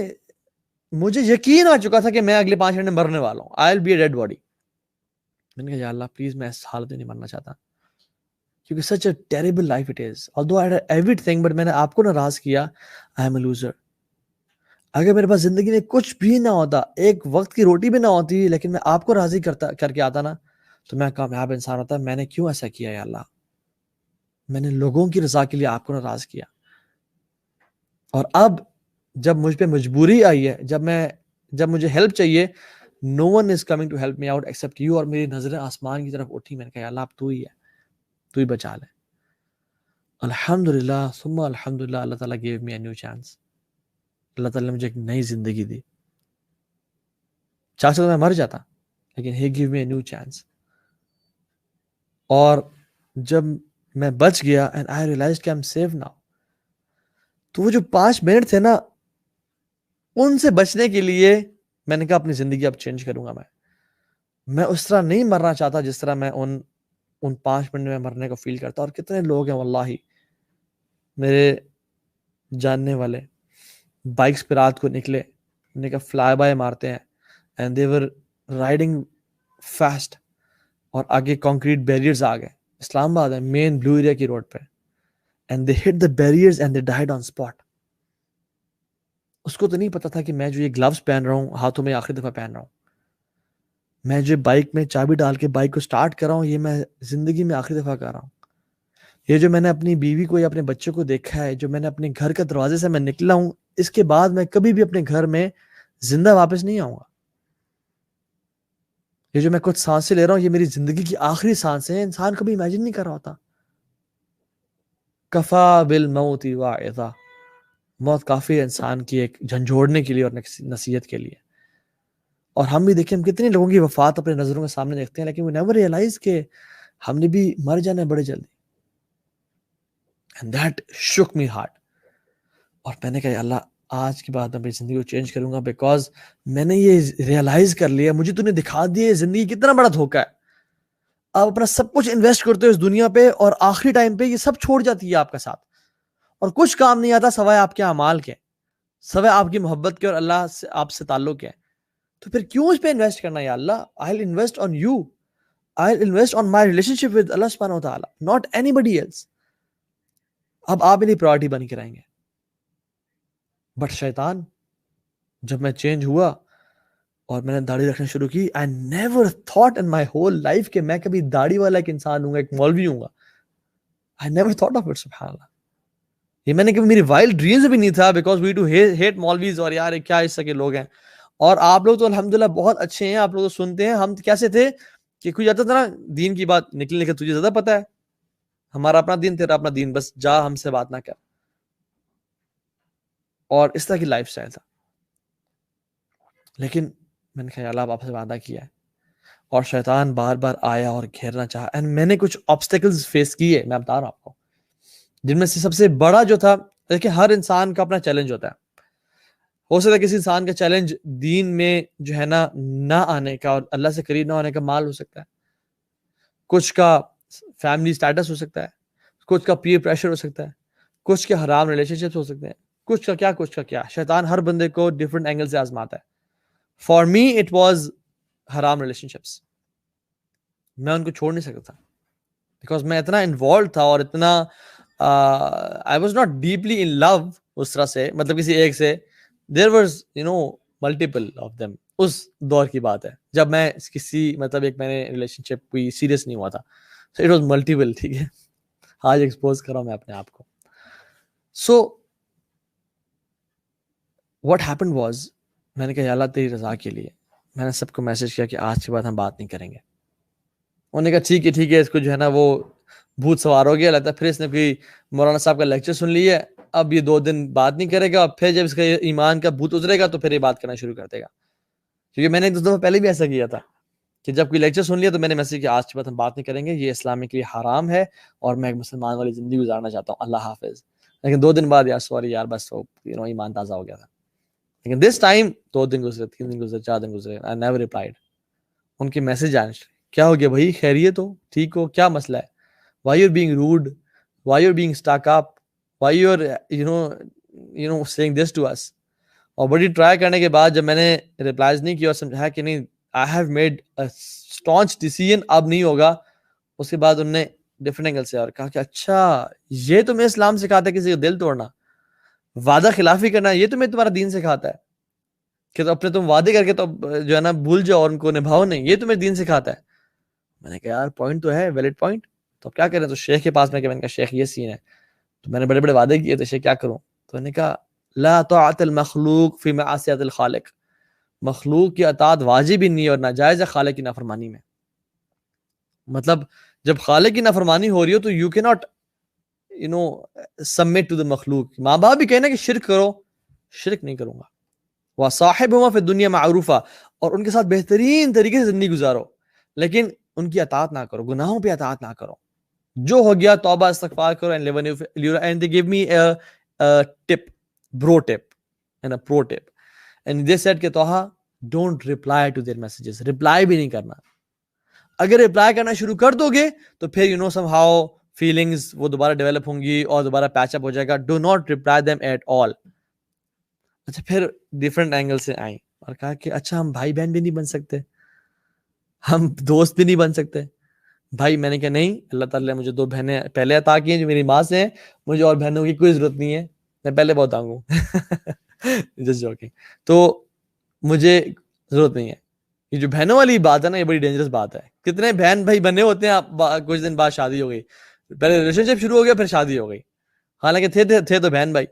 [SPEAKER 1] مجھے یقین آ چکا تھا کہ میں اگلے 5 منٹ میں مرنے والا ہوں. I'll be a dead body. میں نے کہا یا اللہ پلیز میں اس حالت میں نہیں مرنا چاہتا, کیونکہ such a terrible life it is. Although I had everything, but میں نے آپ کو ناراض کیا. I am a loser. اگر میرے پاس زندگی میں کچھ بھی نہ ہوتا, ایک وقت کی روٹی بھی نہ ہوتی, لیکن میں آپ کو راضی کر کے آتا نا, تو میں کامیاب انسان ہوتا. میں نے کیوں ایسا کیا یا اللہ, میں نے لوگوں کی رضا کے لیے آپ کو ناراض کیا. اور اب جب مجھ پہ مجبوری آئی ہے, جب مجھے ہیلپ چاہیے, no one is coming to help me out except you. اور میری نظریں آسمان کی طرف اٹھی, میں نے کہا یا اللہ اب تو ہی ہے, تو ہی بچا لے. الحمدللہ ثم الحمدللہ, اللہ تعالیٰ gave me a new chance. اللہ تعالیٰ نے مجھے ایک نئی زندگی دی. چاہتا تو میں مر جاتا, لیکن he gave me a new chance. اور جب میں بچ گیا and I realized کہ I'm safe now, تو وہ جو 5 منٹ تھے نا, ان سے بچنے کے لیے میں نے کہا اپنی زندگی اب چینج کروں گا. میں اس طرح نہیں مرنا چاہتا جس طرح میں ان 5 منٹ میں مرنے کو فیل کرتا. اور کتنے لوگ ہیں واللہ میرے جاننے والے, بائکس پہ رات کو نکلے, انہوں نے کہا فلائی بائی مارتے ہیں, and they were riding fast, اور آگے کانکریٹ بیریئرز آ گئے. اسلام آباد ہے, مین بلو ایریا کی روڈ پہ, and they hit the barriers and they died on spot. اس کو تو نہیں پتا تھا کہ میں جو یہ گلوز پہن رہا ہوں, ہاتھوں میں آخری دفعہ پہن رہا ہوں, میں جو بائک میں چابی ڈال کے بائک کو سٹارٹ کر رہا ہوں, یہ میں زندگی میں آخری دفعہ کر رہا ہوں. یہ جو میں نے اپنی بیوی کو یا اپنے بچے کو دیکھا ہے, جو میں نے اپنے گھر کے دروازے سے میں نکلا ہوں, اس کے بعد میں کبھی بھی اپنے گھر میں زندہ واپس نہیں آؤں گا. یہ جو میں کچھ سانسیں لے رہا ہوں, یہ میری زندگی کی آخری سانسیں ہیں. انسان کبھی امیجن نہیں کر رہا ہوتا. کفا بالموت واعظا, موت کافی ہے انسان کی ایک جھنجھوڑنے کے لیے اور نصیحت کے لیے. اور ہم بھی دیکھیں ہم کتنے لوگوں کی وفات اپنے نظروں کے سامنے دیکھتے ہیں لیکن we never realize کہ ہم نے بھی مر جانا ہے بڑے جلدی. And that shook me hard. اور میں نے کہا یا اللہ آج کے بعد میں اپنی زندگی کو چینج کروں گا بیکاز میں نے یہ ریئلائز کر لیا مجھے تو نے دکھا دیا زندگی کتنا بڑا دھوکا ہے. آپ اپنا سب کچھ انویسٹ کرتے ہو اس دنیا پہ اور آخری ٹائم پہ یہ سب چھوڑ جاتی ہے آپ کا ساتھ اور کچھ کام نہیں آتا سوائے آپ کے اعمال کے, سوائے آپ کی محبت کے اور اللہ سے آپ سے تعلق ہے. تو پھر کیوں اس پہ انویسٹ کرنا یا اللہ؟ I'll invest on you. I'll invest on my relationship with Allah subhanahu wa ta'ala, not anybody else. اب آپ میری پرائورٹی بن کے رہیں گے. بٹ شیطان جب میں چینج ہوا اور میں نے داڑھی رکھنا شروع کی, I never thought in my whole life کہ میں کبھی داڑھی والا ایک انسان ہوں گا, ایک مولوی ہوں گا. I never thought of it, سبحان اللہ. یہ میں نے کبھی میری وائلڈ ڈریمز بھی نہیں تھا because we to hate maulvis اور یار کیا اس کے لوگ ہیں. اور آپ لوگ تو الحمدللہ بہت اچھے ہیں, آپ لوگ تو سنتے ہیں. ہم کیسے تھے کہ کوئی جاتا تھا نا دین کی بات نکلنے کے تجھے زیادہ پتا ہے, ہمارا اپنا دین تیرا اپنا دین, بس جا ہم سے بات نہ کر. اور اس طرح کی لائف سٹائل تھا. لیکن میں نے کہا اللہ آپ سے وعدہ کیا ہے اور شیطان بار بار آیا اور گھیرنا چاہا. اینڈ میں نے کچھ آبسٹیکلز فیس کیے, میں بتا رہا ہوں آپ کو, جن میں سے سب سے بڑا جو تھا, دیکھیں ہر انسان کا اپنا چیلنج ہوتا ہے. ہو سکتا ہے کسی انسان کا چیلنج دین میں جو ہے نا نہ آنے کا اور اللہ سے قریب نہ ہونے کا مال ہو سکتا ہے, کچھ کا فیملی سٹیٹس ہو سکتا ہے, کچھ کا پیئر پریشر ہو سکتا ہے, کچھ کے حرام ریلیشن شپس ہو سکتے ہیں, کچھ کا کیا. شیطان ہر بندے کو ڈفرنٹ اینگل سے آزماتا ہے. فار می اٹ واز حرام ریلیشن شپس. میں ان کو چھوڑ نہیں سکتا تھا بیکاز میں اتنا انوالوڈ تھا اور اتنا I was not deeply in love اس طرح سے, مطلب کسی ایک سے. There was multiple of them. اس دور کی بات ہے جب میں کسی مطلب ایک میں نے ریلیشن شپ کوئی سیریس نہیں ہوا تھا. So it was multiple. ٹھیک ہے, آج ایکسپوز کر رہا ہوں میں اپنے آپ کو. سو واٹ ہیپنڈ واز, میں نے کہا یا اللہ تیری رضا کے لیے میں نے سب کو میسج کیا کہ آج کے بعد ہم بات نہیں کریں گے. انہوں نے کہا ٹھیک ہے, اس کو جو ہے نا وہ بھوت سوار ہو گیا لگتا ہے. پھر اس نے کوئی مولانا صاحب کا لیکچر سن لیا ہے, اب یہ 2 دن بات نہیں کرے گا, اور پھر جب اس کا ایمان کا بھوت اترے گا تو پھر یہ بات کرنا شروع کر دے گا. کیونکہ میں نے 2 دفعہ پہلے بھی ایسا کیا تھا کہ جب کوئی لیکچر سن لیا تو میں نے میسج کیا آج کے بعد ہم بات نہیں کریں گے, یہ اسلام کے لیے حرام ہے اور میں ایک مسلمان والی زندگی گزارنا چاہتا ہوں, اللہ حافظ. لیکن 2 دن بعد یار سوری یار بس ایمان تازہ ہو گیا تھا. لیکن دس ٹائم 2 دن گزرے, 3 دن گزرے, 4 دن گزرے, I never replied. ان کے میسج آنے کیا ہو گیا بھائی, خیریت ہو, ٹھیک ہو, کیا مسئلہ ہے, why you're being rude, why you're being stuck up, why you're saying this to us. اور بڑی ٹرائی کرنے کے بعد جب میں نے ریپلائز نہیں کیا اور سمجھایا کہ نہیں I have made a staunch decision, اب نہیں ہوگا, اس کے بعد انہوں نے ڈفرنٹ اینگل سے اور کہا کہ اچھا یہ تمہیں اسلام سکھاتا ہے کسی کا دل توڑنا, وعدہ خلافی کرنا, یہ تمہیں تمہارا دین سکھاتا ہے کہ تو اپنے تم وعدے کر کے تو جو ہے نا بھول جاؤ اور ان کو نبھاؤ نہیں, یہ تمہیں دین سکھاتا ہے. میں نے کہا یار پوائنٹ تو ہے, ویلڈ پوائنٹ, تو اب کیا کریں. تو شیخ کے پاس میں نے کہا شیخ یہ سین ہے, تو میں نے بڑے بڑے وعدے کیے تھے, شیخ کیا کروں. تو میں نے کہا لا طاعت المخلوق فی معصیت الخالق, مخلوق کی اطاعت واجب ہی نہیں اور ناجائز ہے خالق کی نافرمانی میں. مطلب جب خالق کی نافرمانی ہو رہی ہو تو یو کی ناٹ سبمٹ ٹو دی مخلوق. ماں باپ بھی کہنا کہ شرک کرو, شرک نہیں کروں گا. وصاحبہما فی الدنیا معروفا, اور ان کے ساتھ بہترین طریقے سے زندگی گزارو, لیکن ان کی اطاعت نہ کرو, گناہوں پہ اطاعت نہ کرو. جو ہو گیا توبہ استغفار کرو. And they gave me a tip, bro tip and a pro tip, and they said کہ توہا don't reply to their messages, reply بھی نہیں کرنا. اگر reply کرنا شروع کر دو گے تو پھر somehow feelings وہ دوبارہ ڈیولپ ہوں گی اور دوبارہ پیچ اپ ہو جائے گا. do not reply them at all. اچھا پھر ڈفرنٹ اینگل سے آئیں اور کہا کہ اچھا ہم بھائی بہن بھی نہیں بن سکتے, ہم دوست بھی نہیں بن سکتے. بھائی میں نے کہا نہیں, اللہ تعالیٰ نے مجھے 2 بہنیں پہلے عطا کی ہیں جو میری ماں سے ہیں, مجھے اور بہنوں کی کوئی ضرورت نہیں ہے, میں پہلے بہت آؤں ہوں. Just joking. تو مجھے ضرورت نہیں ہے. یہ جو بہنوں والی بات ہے نا, یہ بڑی ڈینجرس بات ہے. کتنے بہن بھائی بنے ہوتے ہیں, کچھ دن بعد شادی ہو گئی, پہلے ریلیشن شپ شروع ہو گیا پھر شادی ہو گئی, حالانکہ تھے تو بہن بھائی,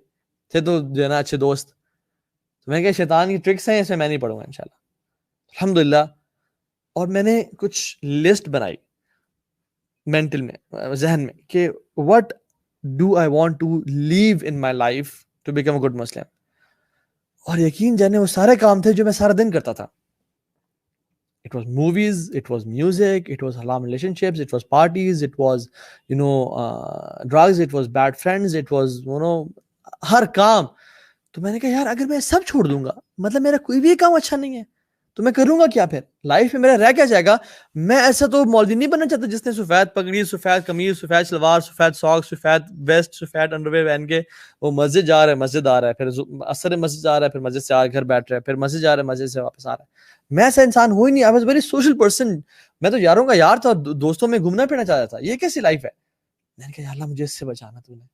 [SPEAKER 1] تھے تو جو ہے نا اچھے دوست. تو میں کہ شیطان کی ٹرکس ہیں, اس میں نہیں پڑھوں گا انشاءاللہ, الحمدللہ. اور میں نے کچھ لسٹ بنائی مینٹل میں, ذہن میں, کہ what do I want to leave in my life to become a good Muslim. اور یقین جانے وہ سارے کام تھے جو میں سارا دن کرتا تھا. It was movies, it was music, it was haram relationships, it was parties, it was, drugs, it was bad friends, it was, ہر کام. تو میں نے کہا یار اگر میں سب چھوڑ دوں گا, مطلب میرا کوئی بھی کام اچھا نہیں ہے, تو میں کروں گا کیا پھر لائف میں, میرا رہ کیا جائے گا. میں ایسا تو مولوی نہیں بننا چاہتا جس نے سفید پگڑی, سفید قمیض, سفید شلوار, سفید ساکس, سفید ویسٹ, سفید انڈر ویئر پہن کے وہ مسجد جا رہا ہے, مسجد آ رہا ہے, پھر عصر مسجد جا رہا ہے, پھر مسجد سے آ گھر بیٹھ رہا ہے, پھر مسجد جا رہا ہے, مسجد سے واپس آ رہا ہے. میں ایسا انسان ہو ہی نہیں. I was very social person. میں تو یاروں کا یار تھا, دوستوں میں گھومنا پھرنا چاہتا تھا. یہ کیسی لائف ہے؟ میں نے کہا یا اللہ مجھے اس سے بچانا تو نے.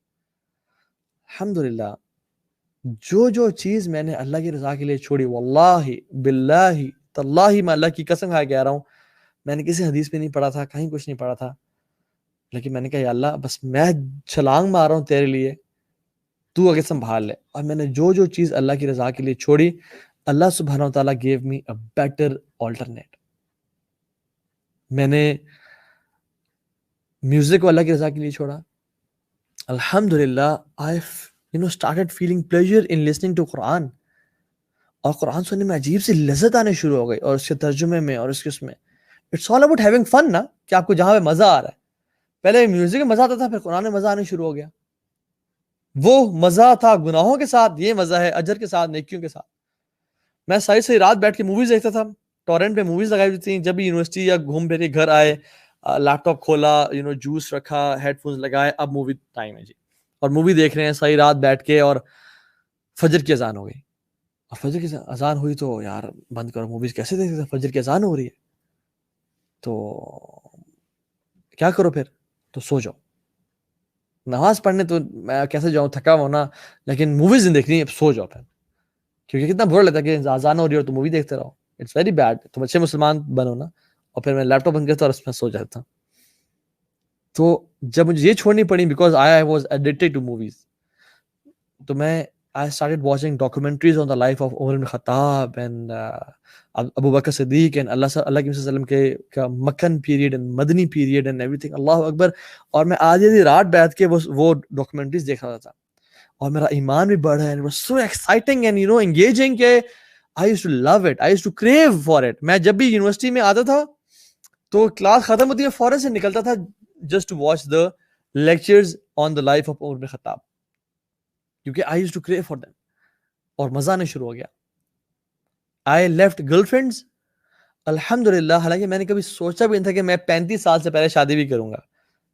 [SPEAKER 1] الحمدللہ جو چیز میں نے اللہ کی رضا کے لیے چھوڑی, واللہ باللہ تاللہ میں اللہ کی قسم کھا کے کہہ رہا ہوں, میں نے کسی حدیث میں نہیں پڑھا تھا, کہیں کچھ نہیں پڑھا تھا, لیکن میں نے کہا یا اللہ بس میں چھلانگ مار رہا ہوں تیرے لیے, تو آگے سنبھال لے. اور میں نے جو چیز اللہ کی رضا کے لیے چھوڑی, اللہ سبحانہ وتعالیٰ gave me a better alternate. میں نے میوزک کو اللہ کی رضا کے لیے چھوڑا. الحمدللہ I started feeling pleasure in listening to قرآن, اور قرآن سننے میں عجیب سی لذت آنے شروع ہو گئی, اور اس کے ترجمے میں اور اس کے اس میں. It's all about having fun نا, کہ آپ کو جہاں پہ مزہ آ رہا ہے. پہلے میوزک میں مزہ آتا تھا, پھر قرآن میں مزہ آنے شروع ہو گیا. وہ مزہ تھا گناہوں کے ساتھ, یہ مزہ ہے اجر کے ساتھ, نیکیوں کے ساتھ. میں ساری رات بیٹھ کے موویز دیکھتا تھا, ٹورنٹ پہ موویز لگائی ہوئی تھیں. جب بھی یونیورسٹی یا گھوم پھر کے گھر آئے, لیپ ٹاپ کھولا, جوس رکھا, ہیڈ فونز لگائے, اب مووی ٹائم ہے جی, اور مووی دیکھ رہے ہیں ساری رات بیٹھ کے. اور فجر کی اذان ہو گئی, اور فجر کی اذان ہوئی تو یار بند کرو موویز, کیسے دیکھ سکتے, فجر کی اذان ہو رہی ہے تو کیا کرو پھر, تو سو جاؤ. نماز پڑھنے تو میں کیسے جاؤں, تھکا ہونا, لیکن موویز نہیں دیکھنی, اب سو جاؤ پھر, کیونکہ کتنا برا لگتا ہے کہ اذان ہو رہی ہے اور تو مووی دیکھتے رہو. It's very bad. تم اچھے مسلمان بنو نا. اور پھر میں لیپ ٹاپ بند کرتا اور اس میں سو جاتا. تو جب مجھے یہ چھوڑنی پڑی because I was addicted to movies, تو میں I started watching documentaries on the life of Umar ibn Khattab and Abu Bakr Siddiq and اللہ کے صلی اللہ علیہ وسلم کے مکن period and Madani period and everything. اللہ اکبر. اور میں آدھی رات بیٹھ کے وہ ڈاکومنٹریز دیکھ رہا تھا, اور میرا ایمان بھی بڑھا, and it was so exciting and engaging کہ I used to love it, I used to crave for it. میں جب بھی یونیورسٹی میں آتا تھا تو کلاس ختم ہوتی ہے, فوراً سے نکلتا تھا just to watch the lectures on the life of Umar ibn Khattab, کیونکہ I used to crave for them, اور مزہ آنے شروع ہو گیا. I left girlfriends الحمدللہ, حالانکہ میں نے کبھی سوچا بھی نہیں تھا کہ میں 35 سال سے پہلے شادی بھی کروں گا.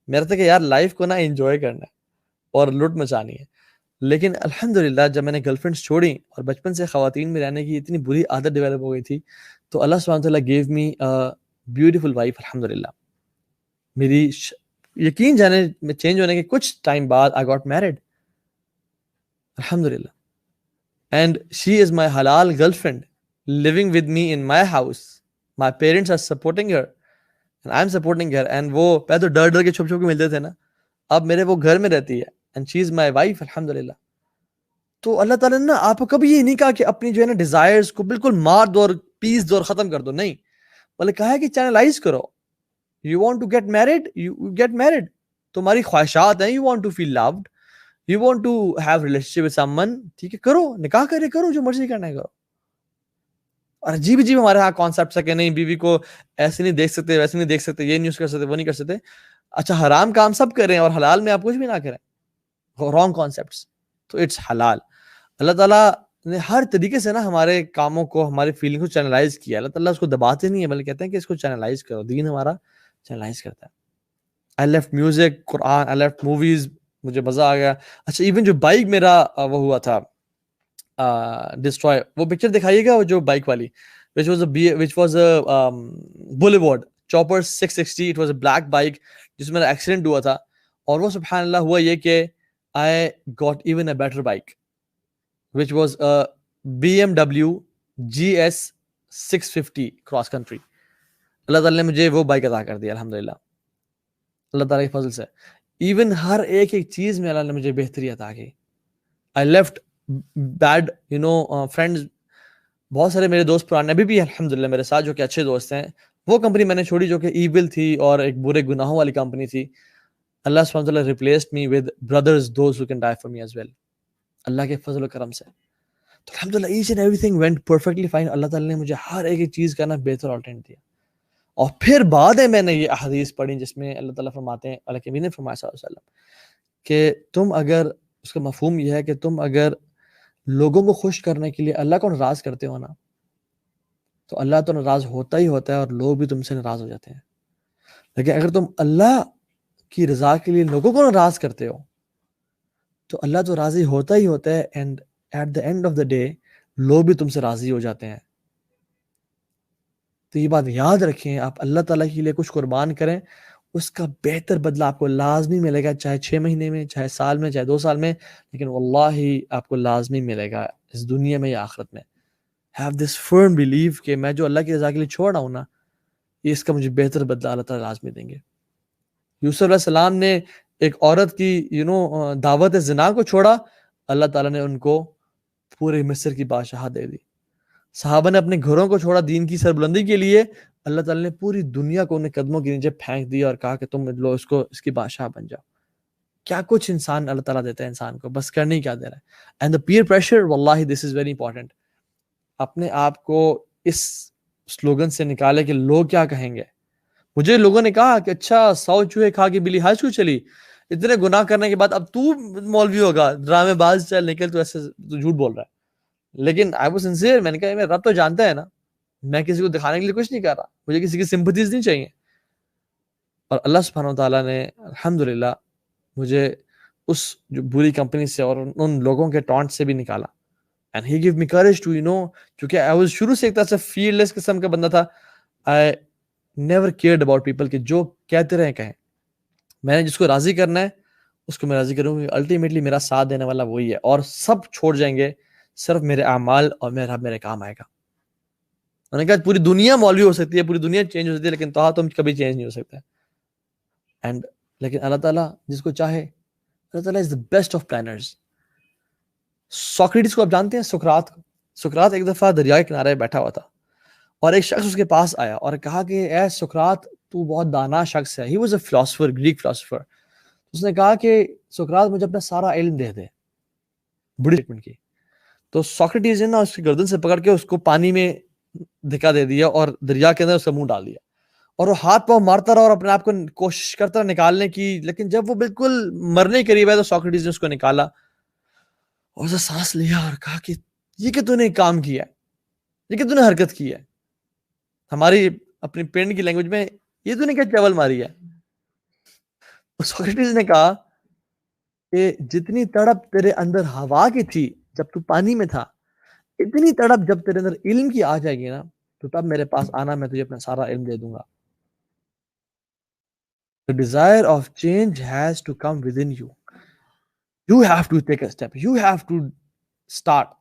[SPEAKER 1] میرا تھا کہ یار لائف کو نا انجوائے کرنا ہے اور لٹ مچانی ہے. لیکن الحمدللہ جب میں نے گرل فرینڈس چھوڑی, اور بچپن سے خواتین میں رہنے کی اتنی بری عادت ڈیولپ ہو گئی تھی, تو اللہ سبحانہ وتعالیٰ gave me a beautiful wife الحمدللہ. میری یقین جانے میں چینج ہونے کے کچھ ٹائم بعد I got married الحمدللہ, and she is my halal girlfriend living with me in my house. My parents are supporting her and I'm supporting her. And وہ پہلے تو ڈر کے چھپ کے ملتے تھے نا, اب میرے وہ گھر میں رہتی ہے, and she is my wife الحمدللہ. تو اللہ تعالیٰ نے نا آپ کو کبھی یہ نہیں کہا کہ اپنی جو ہے نا ڈیزائرز کو بالکل مار دو اور پیس دو اور ختم کر دو, نہیں, بلکہ کہا ہے کہ چینلائز کرو. You want to get married, you get married. تمہاری خواہشات ہیں, you want to feel loved, you want to have relationship with someone, ٹھیک ہے, کرو, نکاح کرو, جو مرضی کرنا ہے کرو. اور عجیب ہمارے ہاں کانسیپٹس ہے کہ نہیں بیوی کو ایسے نہیں دیکھ سکتے, ویسے نہیں دیکھ سکتے, یہ نہیں کر سکتے, وہ نہیں کر سکتے. اچھا حرام کام سب کریں اور حلال میں آپ کچھ بھی نہ کریں, رانگ کانسیپٹس. تو اٹس حلال. اللہ تعالیٰ نے ہر طریقے سے نا ہمارے کاموں کو, ہماری فیلنگ کو چینلائز کیا. اللہ تعالیٰ اس کو دباتے نہیں ہے, بلکہ کہتے ہیں کہ اس کو چینلائز کرو. دین ہمارا چینلائز کرتا ہے. I left music, Quran, I left movies, مجھے مزہ آ گیا. اچھا ایون جو بائک میرا وہ ہوا تھا ڈسٹرائے, وہ پکچر دکھائیے گا جو بائک والی, which was a Boulevard Chopper 660. It was a black bike جس میں ایکسیڈنٹ ہوا تھا. اور وہ سبحان اللہ ہوا یہ کہ I got even a better bike which was a BMW GS 650 cross country. اللہ تعالیٰ نے مجھے وہ بائک عطا کر دیا الحمدللہ, اللہ تعالیٰ کے فضل سے. ایون ہر ایک چیز میں اللہ نے مجھے بہتری عطا کی. I left bad friends. بہت سارے میرے دوست پرانے ابھی بھی الحمدللہ میرے ساتھ جو کہ اچھے دوست ہیں, وہ کمپنی میں نے چھوڑی جو کہ ایول تھی اور ایک برے گناہوں والی کمپنی تھی. اللہ سبحانہ وتعالیٰ replaced me with brothers, those who can die for me as well, اللہ کے فضل و کرم سے. تو الحمدللہ each and everything went perfectly fine. Allah تعالیٰ نے مجھے ہر ایک چیز کا نا بہتر آلٹرنیٹ دیا. اور پھر بعد میں نے یہ احادیث پڑھی جس میں اللہ تعالیٰ فرماتے ہیں, اللہ کے نبی نے فرمایا صلی اللہ علیہ وسلم کہ تم اگر, اس کا مفہوم یہ ہے کہ تم اگر لوگوں کو خوش کرنے کے لیے اللہ کو ناراض کرتے ہو نا, تو اللہ تو ناراض ہوتا ہی ہوتا ہے اور لوگ بھی تم سے ناراض ہو جاتے ہیں. لیکن اگر تم اللہ کی رضا کے لیے لوگوں کو ناراض کرتے ہو تو اللہ تو راضی ہوتا ہی ہوتا ہے, and at the end of the day لوگ بھی تم سے راضی ہو جاتے ہیں. تو یہ بات یاد رکھیں, آپ اللہ تعالیٰ کے لیے کچھ قربان کریں, اس کا بہتر بدلہ آپ کو لازمی ملے گا, چاہے 6 مہینے میں, چاہے سال میں, چاہے 2 سال میں, لیکن واللہ آپ کو لازمی ملے گا اس دنیا میں یا آخرت میں. ہیو دس فرم بلیو کہ میں جو اللہ کی رضا کے لیے چھوڑ رہا ہوں نا, یہ اس کا مجھے بہتر بدلہ اللہ تعالیٰ لازمی دیں گے. یوسف علیہ السلام نے ایک عورت کی دعوت زنا کو چھوڑا, اللہ تعالیٰ نے ان کو پورے مصر کی بادشاہت دے دی. صحابہ نے اپنے گھروں کو چھوڑا دین کی سربلندی کے لیے, اللہ تعالیٰ نے پوری دنیا کو ان قدموں کے نیچے پھینک دیا اور کہا کہ تم لو اس کی بادشاہ بن جاؤ. کیا کچھ انسان اللہ تعالیٰ دیتا ہے انسان کو, بس کرنے ہی کیا دے رہا ہے. اینڈ دا پیئر پریشر, واللہ دس از ویری امپورٹنٹ. اپنے آپ کو اس سلوگن سے نکالے کہ لوگ کیا کہیں گے. مجھے لوگوں نے کہا کہ اچھا 100 چوہے کھا کے بلی ہائے کیوں چلی, اتنے گناہ کرنے کے بعد اب تو مولوی ہوگا, ڈرامے باز, چل نکل, تو ایسے تو جھوٹ بول رہا ہے. لیکن آئی واز سنسیئر, میں نے کہا میرا رب تو جانتا ہے نا, میں کسی کو دکھانے کے لیے کچھ نہیں کر رہا, مجھے کسی کی سمپتھیز نہیں چاہیے. اور اللہ سبحانہ وتعالیٰ نے الحمدللہ مجھے اس جو بری کمپنی سے اور ان لوگوں کے ٹانٹ سے بھی نکالا. And he give me courage to کیونکہ آئی واز شروع سے ایک طرح سے فیئر لیس قسم کا بندہ تھا. I never cared about people کہ جو کہتے رہیں کہیں, میں نے جس کو راضی کرنا ہے اس کو میں راضی کروں گی. الٹیمیٹلی میرا ساتھ دینے والا وہی ہے, اور سب چھوڑ جائیں گے, صرف میرے اعمال اور میرا رب میرے کام آئے گا. میں نے کہا پوری دنیا مولوی ہو سکتی ہے, پوری دنیا چینج ہو سکتی ہے, لیکن تو تم کبھی چینج نہیں ہو سکتے. اینڈ لیکن اللہ تعالیٰ جس کو چاہے, اللہ تعالیٰ is the best of planners. Socrates کو آپ جانتے ہیں, سقراط کو. سقراط ایک دفعہ دریا کے کنارے بیٹھا ہوا تھا اور ایک شخص اس کے پاس آیا اور کہا کہ اے سقراط, تو بہت دانا شخص ہے. He was a philosopher, Greek philosopher. اس نے کہا کہ سقراط مجھے اپنا سارا علم دے دے. بڑی اسٹیٹمنٹ کی. تو سوکریٹیز نے نا اس کی گردن سے پکڑ کے اس کو پانی میں دھکا دے دیا اور دریا کے اندر اس کا منہ ڈال دیا, اور وہ ہاتھ پاؤں مارتا رہا اور اپنے آپ کو کوشش کرتا رہا نکالنے کی. لیکن جب وہ بالکل مرنے کے قریب ہے تو سوکریٹیز نے اس کو نکالا اور اسے سانس لیا اور کہا کہ یہ کہ تو نے کام کیا ہے, یہ کہ تو نے حرکت کی ہے. ہماری اپنی پینڈ کی لینگویج میں یہ تو نے کیا چاول ماری ہے. سوکریٹیز نے کہا کہ جتنی تڑپ تیرے اندر ہوا کی تھی جب تو پانی میں تھا, اتنی تڑپ جب تیرے اندر علم کی آ جائے گی نا, تو تب میرے پاس آنا, میں تجھے اپنا سارا علم دے دوں گا. The desire of change has to come within you. You have to take a step. You have to start.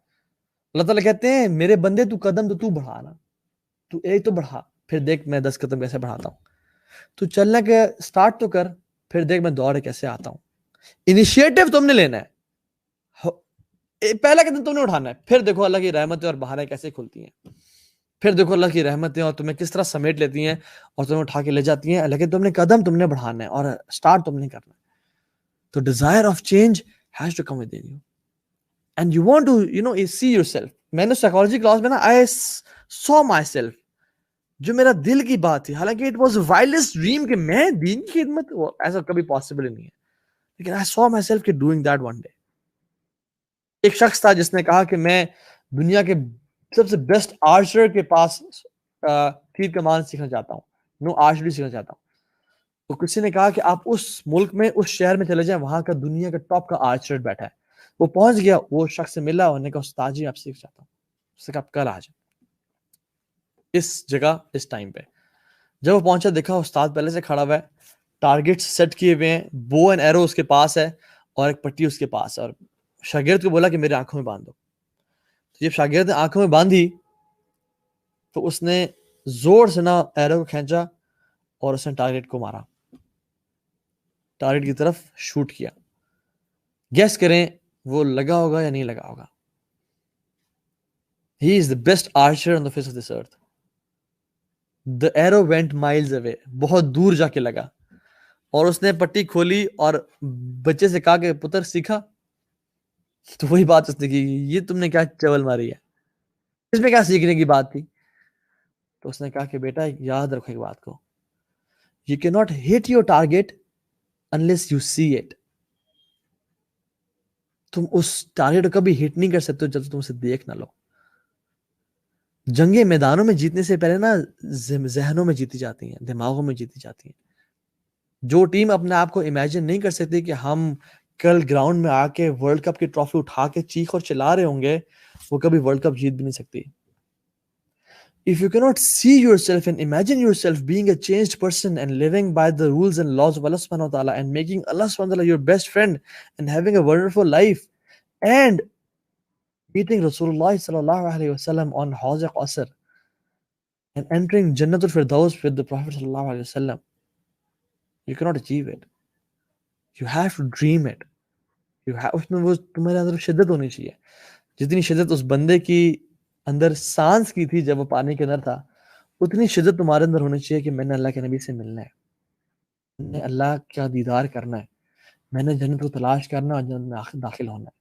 [SPEAKER 1] اللہ تعالیٰ کہتے ہیں میرے بندے تو قدم تو بڑھانا, تو ایک تو بڑھا, پھر دیکھ میں 10 قدم کیسے بڑھاتا ہوں. تو چلنے کے سٹارٹ تو کر, پھر دیکھ میں دوڑے کیسے آتا ہوں. انیشیٹو تم نے لینا ہے, پہلا قدم تم نے اٹھانا ہے, پھر دیکھو اللہ کی رحمتیں اور بہاریں کیسے کھلتی ہیں. پھر دیکھو اللہ کی رحمتیں اور تمہیں کس طرح سمیٹ لیتی ہیں اور تمہیں اٹھا کے لے جاتی ہیں. لیکن تم نے قدم تم نے بڑھانا ہے اور سٹارٹ تم نے کرنا ہے. تو desire of change has to come within you. And you want to, see yourself. میں نے سائیکالوجی کلاس میں نا I saw myself. جو میرا دل کی بات تھی, حالانکہ it was a wildest dream کہ میں دین کی خدمت, ایسا کبھی پاسبل ہی نہیں ہے, لیکن I saw myself کہ doing that one day. ایک شخص تھا جس نے کہا کہ میں دنیا کے سب سے بیسٹ آرچر کے پاس تیر کمان سیکھنا چاہتا ہوں, آرچری سیکھنا چاہتا ہوں. تو کسی نے کہا کہ آپ اس ملک میں, اس شہر میں چلے جائیں, وہاں کا دنیا کا ٹاپ کا آرچر بیٹھا ہے. وہ پہنچ گیا, وہ شخص سے ملا, انہوں نے کہا استاد جی آپ سیکھ چاہتا ہوں. اس نے کہا آپ کل آ جائیں اس جگہ اس ٹائم پہ. جب وہ پہنچا دیکھا استاد پہلے سے کھڑا ہوا ہے, ٹارگیٹ سیٹ کیے ہوئے ہیں, بو اینڈ ایرو اس کے پاس ہے اور ایک پٹی اس کے پاس ہے, اور شاگرد کو بولا کہ میرے آنکھوں میں باندھ دو. جب شاگرد نے آنکھوں میں باندھی تو اس نے زور سے نا ایرو کو کھینچا اور اس نے ٹارگیٹ کو مارا, ٹارگیٹ کی طرف شوٹ کیا. گیس کریں وہ لگا ہوگا یا نہیں لگا ہوگا. He is the best archer on the face of this earth. The arrow went miles away. بہت دور جا کے لگا, اور اس نے پٹی کھولی اور بچے سے کہا کہ پتر سیکھا. تو وہی بات اس نے کی، یہ تم نے کیا چول ماری ہے، اس میں کیا سیکھنے کی بات تھی؟ تو اس نے کہا کہ بیٹا یاد رکھو ایک بات کو، یو کی not hit your target unless you see it. تم اس ٹارگیٹ کو کبھی ہٹ نہیں کر سکتے جب تم اسے دیکھ نہ لو. جنگیں میدانوں میں جیتنے سے پہلے نا ذہنوں میں جیتی جاتی ہیں، دماغوں میں جیتی جاتی ہیں. جو ٹیم اپنے آپ کو امیجن نہیں کر سکتی کہ ہم کل گراؤنڈ میں آ کے ورلڈ کپ کی ٹرافی اٹھا کے چیخ اور چلا رہے ہوں گے، وہ کبھی ورلڈ کپ جیت بھی نہیں سکتی. If you cannot see yourself and imagine yourself being a changed person and living by the rules and laws of Allah subhanahu wa ta'ala and making Allah subhanahu wa ta'ala your best friend and having a wonderful life and meeting Rasulullah sallallahu alayhi wa sallam on Hawz Qasr and entering Jannatul Firdaus with the Prophet sallallahu alayhi wa sallam, you cannot achieve it. You have to dream it. اس میں وہ تمہارے اندر شدت ہونی چاہیے، جتنی شدت اس بندے کی اندر سانس کی تھی جب وہ پانی کے اندر تھا، اتنی شدت تمہارے اندر ہونی چاہیے کہ میں نے اللہ کے نبی سے ملنا ہے، میں نے اللہ کا دیدار کرنا ہے، میں نے جنت کو تلاش کرنا اور جنت میں داخل ہونا ہے.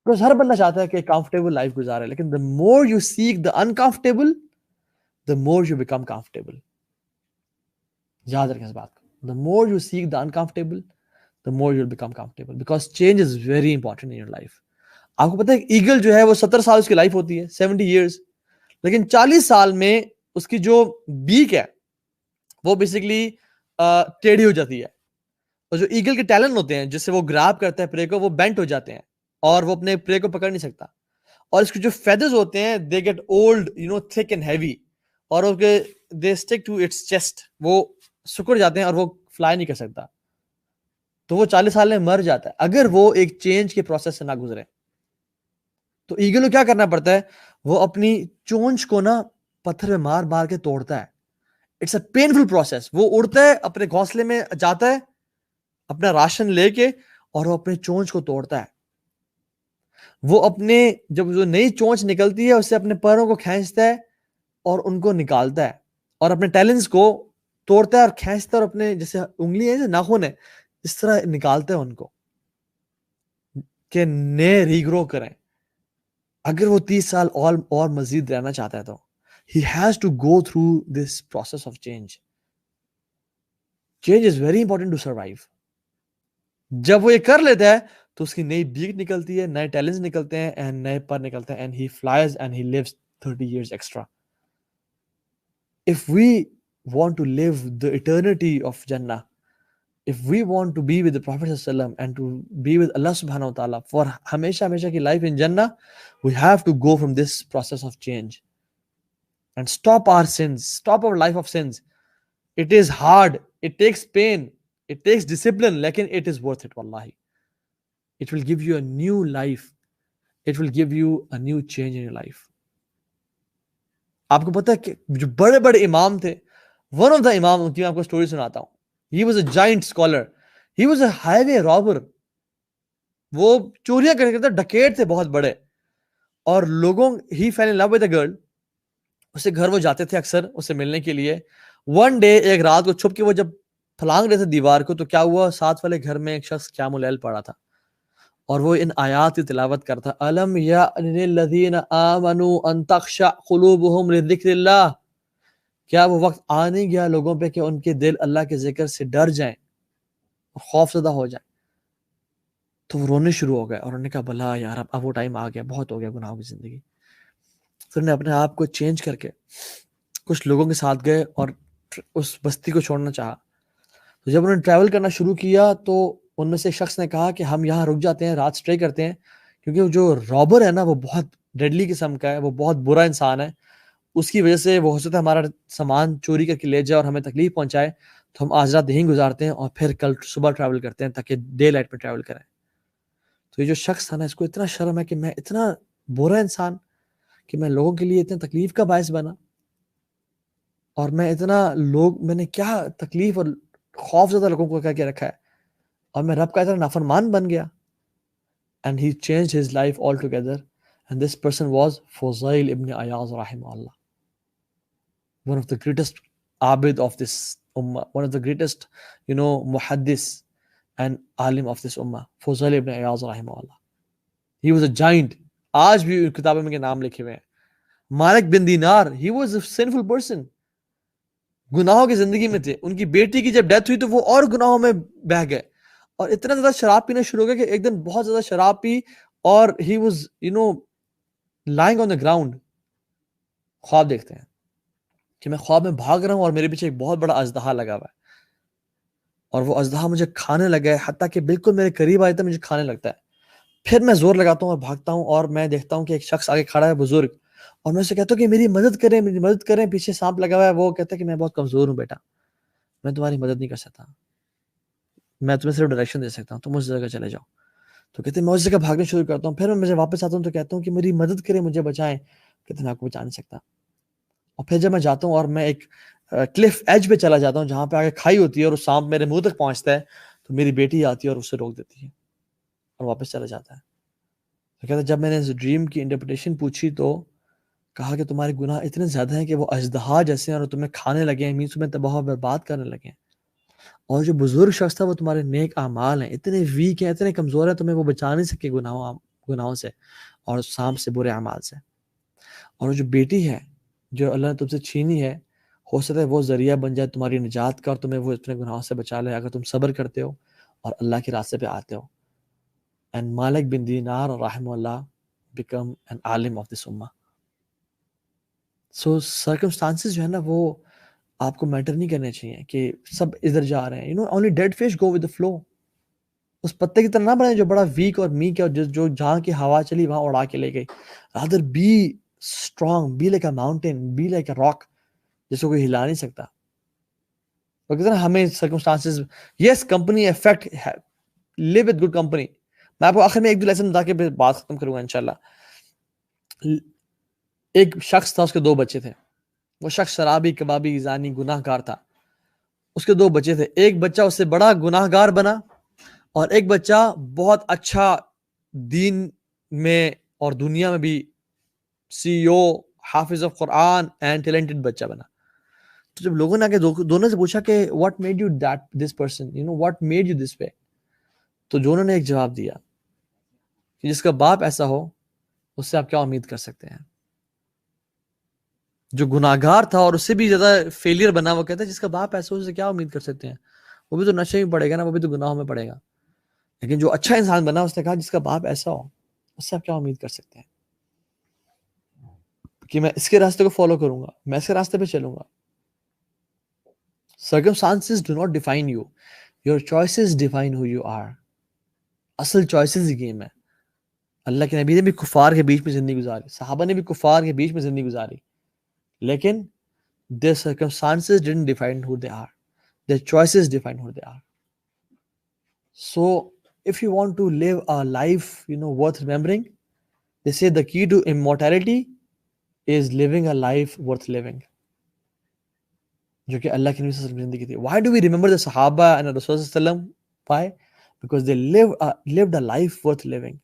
[SPEAKER 1] بکاز ہر بندہ چاہتا ہے کہ کمفرٹیبل لائف گزارے، لیکن the more you seek the uncomfortable the more you become comfortable. یاد رکھیں اس بات کو، the more you seek the uncomfortable the more you'll become comfortable, because change is very important in your life. آپ کو پتہ ہے ایگل جو ہے وہ 70 سال اس کی لائف ہوتی ہے، 70 years، لیکن 40 سال میں اس کی جو بیک ہے وہ بیسیکلی ٹیڑھی ہو جاتی ہے، اور جو ایگل کے ٹیلنٹ ہوتے ہیں جس سے وہ گراب کرتا ہے پرے کو، وہ بینٹ ہو جاتے ہیں اور وہ اپنے پرے کو پکڑ نہیں سکتا. اور اس کے جو فیدرز ہوتے ہیں they get old thick and heavy, اور they stick to its chest, وہ سکڑ جاتے ہیں اور وہ فلائی نہیں کر سکتا. تو وہ 40 سال میں مر جاتا ہے اگر وہ ایک چینج کے پروسیس سے نہ گزرے. تو ایگل کو کیا کرنا پڑتا ہے، وہ اپنی چونچ کو نا پتھر میں مار مار کے توڑتا ہے. It's a painful process. وہ اڑتا ہے، اپنے گھونسلے میں جاتا ہے اپنا راشن لے کے، اور وہ اپنے چونچ کو توڑتا ہے. وہ اپنے جب جو نئی چونچ نکلتی ہے اس سے اپنے پیروں کو کھینچتا ہے اور ان کو نکالتا ہے، اور اپنے ٹیلنٹس کو توڑتا ہے اور کھینچتا ہے، اور اپنے جیسے انگلی ہے ناخن ہے اس طرح نکالتا ہے ان کو کہ نئے ریگرو کریں. اگر وہ 30 سال اور مزید رہنا چاہتا ہے تو he has to go through this process of change. Change is very important to survive. جب وہ یہ کر لیتا ہے تو اس کی نئی بیک نکلتی ہے، نئے ٹیلنٹس نکلتے ہیں and نئے پر نکلتے ہیں, and he flies and he lives 30 years extra. If we want to live the eternity of Jannah, if we want to be with the Prophet ﷺ and to be with Allah subhanahu wa ta'ala for ہمیشہ ہمیشہ کی life in Jannah, we have to go from this process of change and stop our sins, stop our life of sins. It is hard, it takes pain, it takes discipline, لیکن it is worth it wallahi. It will give you a new life, it will give you a new change in your life. آپ کو پتہ ہے کہ جو بڑے بڑے امام تھے، one of the امام کی میں آپ کو سٹوری سناتا ہوں. He was a giant scholar. He was a highway robber. وہ چوریاں کرنے کے ڈکیٹ تھے بہت بڑے، اور لوگوں he fell in love with a girl. اسے گھر وہ جاتے تھے اکثر اسے ملنے کے لیے. ون ڈے ایک رات کو چھپ کے وہ جب پھلانگ رہے تھے دیوار کو، تو کیا ہوا، ساتھ والے گھر میں ایک شخص قیام اللیل پڑا تھا اور وہ ان آیات کی تلاوت کرتا، الم یأن للذین آمنوا ان تخشع قلوبهم لذکر اللہ. کیا وہ وقت آ نہیں گیا لوگوں پہ کہ ان کے دل اللہ کے ذکر سے ڈر جائیں اور خوف زدہ ہو جائیں؟ تو وہ رونے شروع ہو گئے اور انہوں نے کہا بلا یار اب وہ ٹائم آ گیا، بہت ہو گیا گناہوں کی زندگی. پھر نے اپنے آپ کو چینج کر کے کچھ لوگوں کے ساتھ گئے اور اس بستی کو چھوڑنا چاہا. تو جب انہوں نے ٹریول کرنا شروع کیا تو ان میں سے ایک شخص نے کہا کہ ہم یہاں رک جاتے ہیں، رات سٹے کرتے ہیں، کیونکہ جو رابر ہے نا وہ بہت ڈیڈلی قسم کا ہے، وہ بہت برا انسان ہے. اس کی وجہ سے وہ ہو سکتا ہے ہمارا سامان چوری کر کے لے جائے اور ہمیں تکلیف پہنچائے. تو ہم آج رات یہیں گزارتے ہیں اور پھر کل صبح ٹریول کرتے ہیں تاکہ ڈے لائٹ میں ٹریول کریں. تو یہ جو شخص تھا نا، اس کو اتنا شرم ہے کہ میں اتنا برا انسان کہ میں لوگوں کے لیے اتنے تکلیف کا باعث بنا، اور میں نے کیا تکلیف اور خوف زدہ لوگوں کو کہہ کے رکھا ہے، اور میں رب کا اتنا نافرمان بن گیا. And he changed his life altogether. And this person was Fuzail ibn Ayaz rahimahullah, one of the greatest abid of this ummah, one of the greatest muhaddis and alim of this ummah, Fuzail ibn Ayaz rahimahullah. He was a giant. آج بھی کتابوں میں کے نام لکھے ہوئے ہیں. مالک بن دینار, he was a sinful person. گناہوں کی زندگی میں تھے. ان کی بیٹی کی جب ڈیتھ ہوئی تو وہ اور گناہوں میں بہہ گئے اور اتنا زیادہ شراب پینا شروع ہو گیا کہ ایک دن بہت زیادہ شراب پی اور he was lying on the ground. خواب دیکھتے ہیں کہ میں خواب میں بھاگ رہا ہوں اور میرے پیچھے ایک بہت بڑا اژدہا لگا ہوا ہے اور وہ اژدہا مجھے کھانے لگا ہے, حتیٰ کہ بالکل میرے قریب آئے تو مجھے کھانے لگتا ہے. پھر میں زور لگاتا ہوں اور بھاگتا ہوں اور میں دیکھتا ہوں کہ ایک شخص آگے کھڑا ہے, بزرگ, اور میں اسے کہتا ہوں کہ میری مدد کریں. پیچھے سانپ لگا ہوا ہے. وہ کہتا ہے کہ میں بہت کمزور ہوں بیٹا, میں تمہاری مدد نہیں کر سکتا, میں تمہیں صرف ڈائریکشن دے سکتا ہوں, تم اس جگہ چلے جاؤ. تو کہتے ہیں میں اس جگہ بھاگنا شروع کرتا ہوں. پھر میں واپس آتا ہوں تو کہتا ہوں کہ میری مدد کریں, مجھے بچائیں. کہتے ہیں میں آپ کو بچا نہیں سکتا. اور پھر جب میں جاتا ہوں اور میں ایک کلف ایج پہ چلا جاتا ہوں جہاں پہ آگے کھائی ہوتی ہے اور وہ سانپ میرے منہ تک پہنچتا ہے, تو میری بیٹی آتی ہے اور اسے روک دیتی ہے اور واپس چلا جاتا ہے. تو کہتے ہیں جب میں نے اس ڈریم کی انٹرپریٹیشن پوچھی تو کہا کہ تمہارے گناہ اتنے زیادہ ہیں کہ وہ اژدہا جیسے ہیں اور تمہیں کھانے لگے ہیں, مینس تمہیں تباہ و برباد کرنے لگے ہیں. اور جو بزرگ شخص تھا وہ تمہارے نیک اعمال ہیں, اتنے ویک ہیں, اتنے کمزور ہیں, تمہیں وہ بچا نہیں سکے گناہوں سے اور سانپ سے, برے اعمال سے. اور جو بیٹی ہے جو اللہ نے تم سے چھینی ہے, ہو سکتا ہے وہ ذریعہ بن جائے تمہاری نجات کا اور تمہیں وہ اپنے گناہوں سے بچا لے اگر تم صبر کرتے ہو اور اللہ کے راستے پہ آتے ہو. And Malik bin Dinar rahimahullah become an alim of this ummah. So circumstances جو ہے نا وہ آپ کو میٹر نہیں کرنے چاہیے کہ سب ادھر جا رہے ہیں. Only dead fish go with the flow. اس پتے کی طرح نہ بنے جو بڑا ویک اور میک ہے اور جو جہاں کی ہوا چلی وہاں اڑا کے لے گئی. Rather be strong, be like a mountain, be like a rock, جس کو کوئی ہلا نہیں سکتا. وہ کہتے ہیں نا ہمیں circumstances, yes company effect, live with good company. میں آپ کو آخر میں ایک دو لیسن بتا کے بات ختم کروں گا انشاءاللہ. ایک شخص تھا, اس کے 2 بچے تھے. وہ شخص شرابی, کبابی, زانی, گناہ گار تھا. اس کے 2 بچے تھے. ایک بچہ اس سے بڑا گناہ گار بنا اور ایک بچہ بہت اچھا دین میں اور دنیا میں بھی CEO, حافظ آف قرآن اینڈ ٹیلنٹڈ بچہ بنا. تو جب لوگوں نے آگے دونوں سے پوچھا کہ what made you this person, what made you this way, تو دونوں نے ایک جواب دیا کہ جس کا باپ ایسا ہو اس سے آپ کیا امید کر سکتے ہیں. جو گناہگار تھا اور اس سے بھی زیادہ فیلئر بنا, وہ کہتا ہے جس کا باپ ایسا ہو اس سے کیا امید کر سکتے ہیں, وہ بھی تو نشے میں پڑے گا نا, وہ بھی تو گناہوں میں پڑے گا. لیکن جو اچھا انسان بنا اس نے کہا جس کا باپ ایسا ہو اس سے آپ کیا امید کر سکتے ہیں کہ میں اس کے راستے کو فالو کروں گا, میں اس کے راستے پہ چلوں گا. Circumstances do not define you, your choices define who you are. اصل choices ہی گیم ہے. اللہ کے نبی نے بھی کفار کے بیچ میں زندگی گزاری, صحابہ نے بھی کفار کے بیچ میں زندگی گزاری, لیکن their circumstances didn't define who they are. Their choices define who they are. So if you want to live a life, worth remembering, they say the key to immortality is living a life worth living. جو کہ اللہ کے نبی صلی اللہ علیہ وسلم زندگی تھی. Why do we remember the Sahaba and the Rasul صلی اللہ علیہ وسلم? Why? Because they lived a life worth living.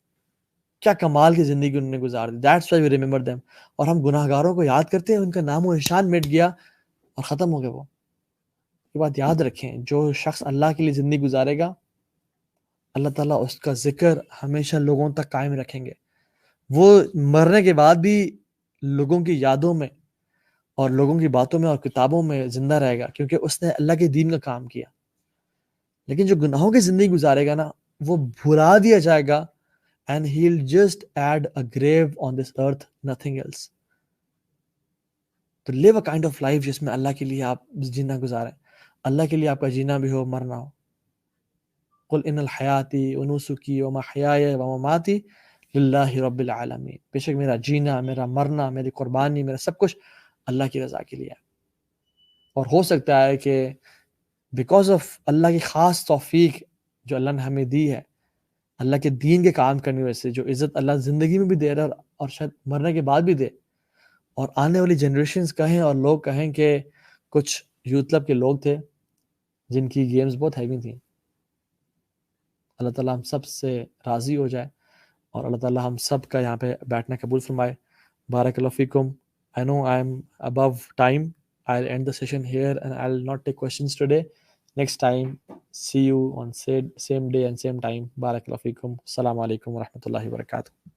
[SPEAKER 1] کیا کمال کی زندگی انہوں نے گزار دی. That's why we remember them. اور ہم گناہ گاروں کو یاد کرتے ہیں, ان کا نام و نشان مٹ گیا اور ختم ہو گیا. وہ یہ بات یاد رکھیں, جو شخص اللہ کے لیے زندگی گزارے گا اللہ تعالیٰ اس کا ذکر ہمیشہ لوگوں تک قائم رکھیں گے. وہ مرنے کے بعد بھی لوگوں کی یادوں میں اور لوگوں کی باتوں میں اور کتابوں میں زندہ رہے گا کیونکہ اس نے اللہ کے دین کا کام کیا. لیکن جو گناہوں کی زندگی گزارے گا نا وہ بھلا دیا جائے گا, and he'll just add a grave on this earth, nothing else. To live a kind of life جس میں اللہ کے لیے آپ جینا گزاریں, اللہ کے لیے آپ کا جینا بھی ہو, مرنا ہو. قل ان الحیاتی ونسکی ومحیای ومماتی للہ رب العالمین. بے شک میرا جینا, میرا مرنا, میری قربانی, میرا سب کچھ اللہ کی رضا کے لیے ہے. اور ہو سکتا ہے کہ بیکاز آف اللہ کی خاص توفیق جو اللہ نے ہمیں دی ہے, اللہ کے دین کے کام کرنے وجہ سے جو عزت اللہ زندگی میں بھی دے رہا ہے اور شاید مرنے کے بعد بھی دے, اور آنے والی جنریشنز کہیں اور لوگ کہیں کہ کچھ یوتھ کلب کے لوگ تھے جن کی گیمز بہت ہیوی تھیں. اللہ تعالیٰ ہم سب سے راضی ہو جائے اور اللہ تعالیٰ ہم سب کا یہاں پہ بیٹھنا قبول فرمائے. بارک اللہ فیکم. I know I am above time. I'll end the session here and I'll not take questions today. next time. See you on same day and same time. Barakallahu feekum. Assalamu alaikum wa rahmatullahi wa barakatuh.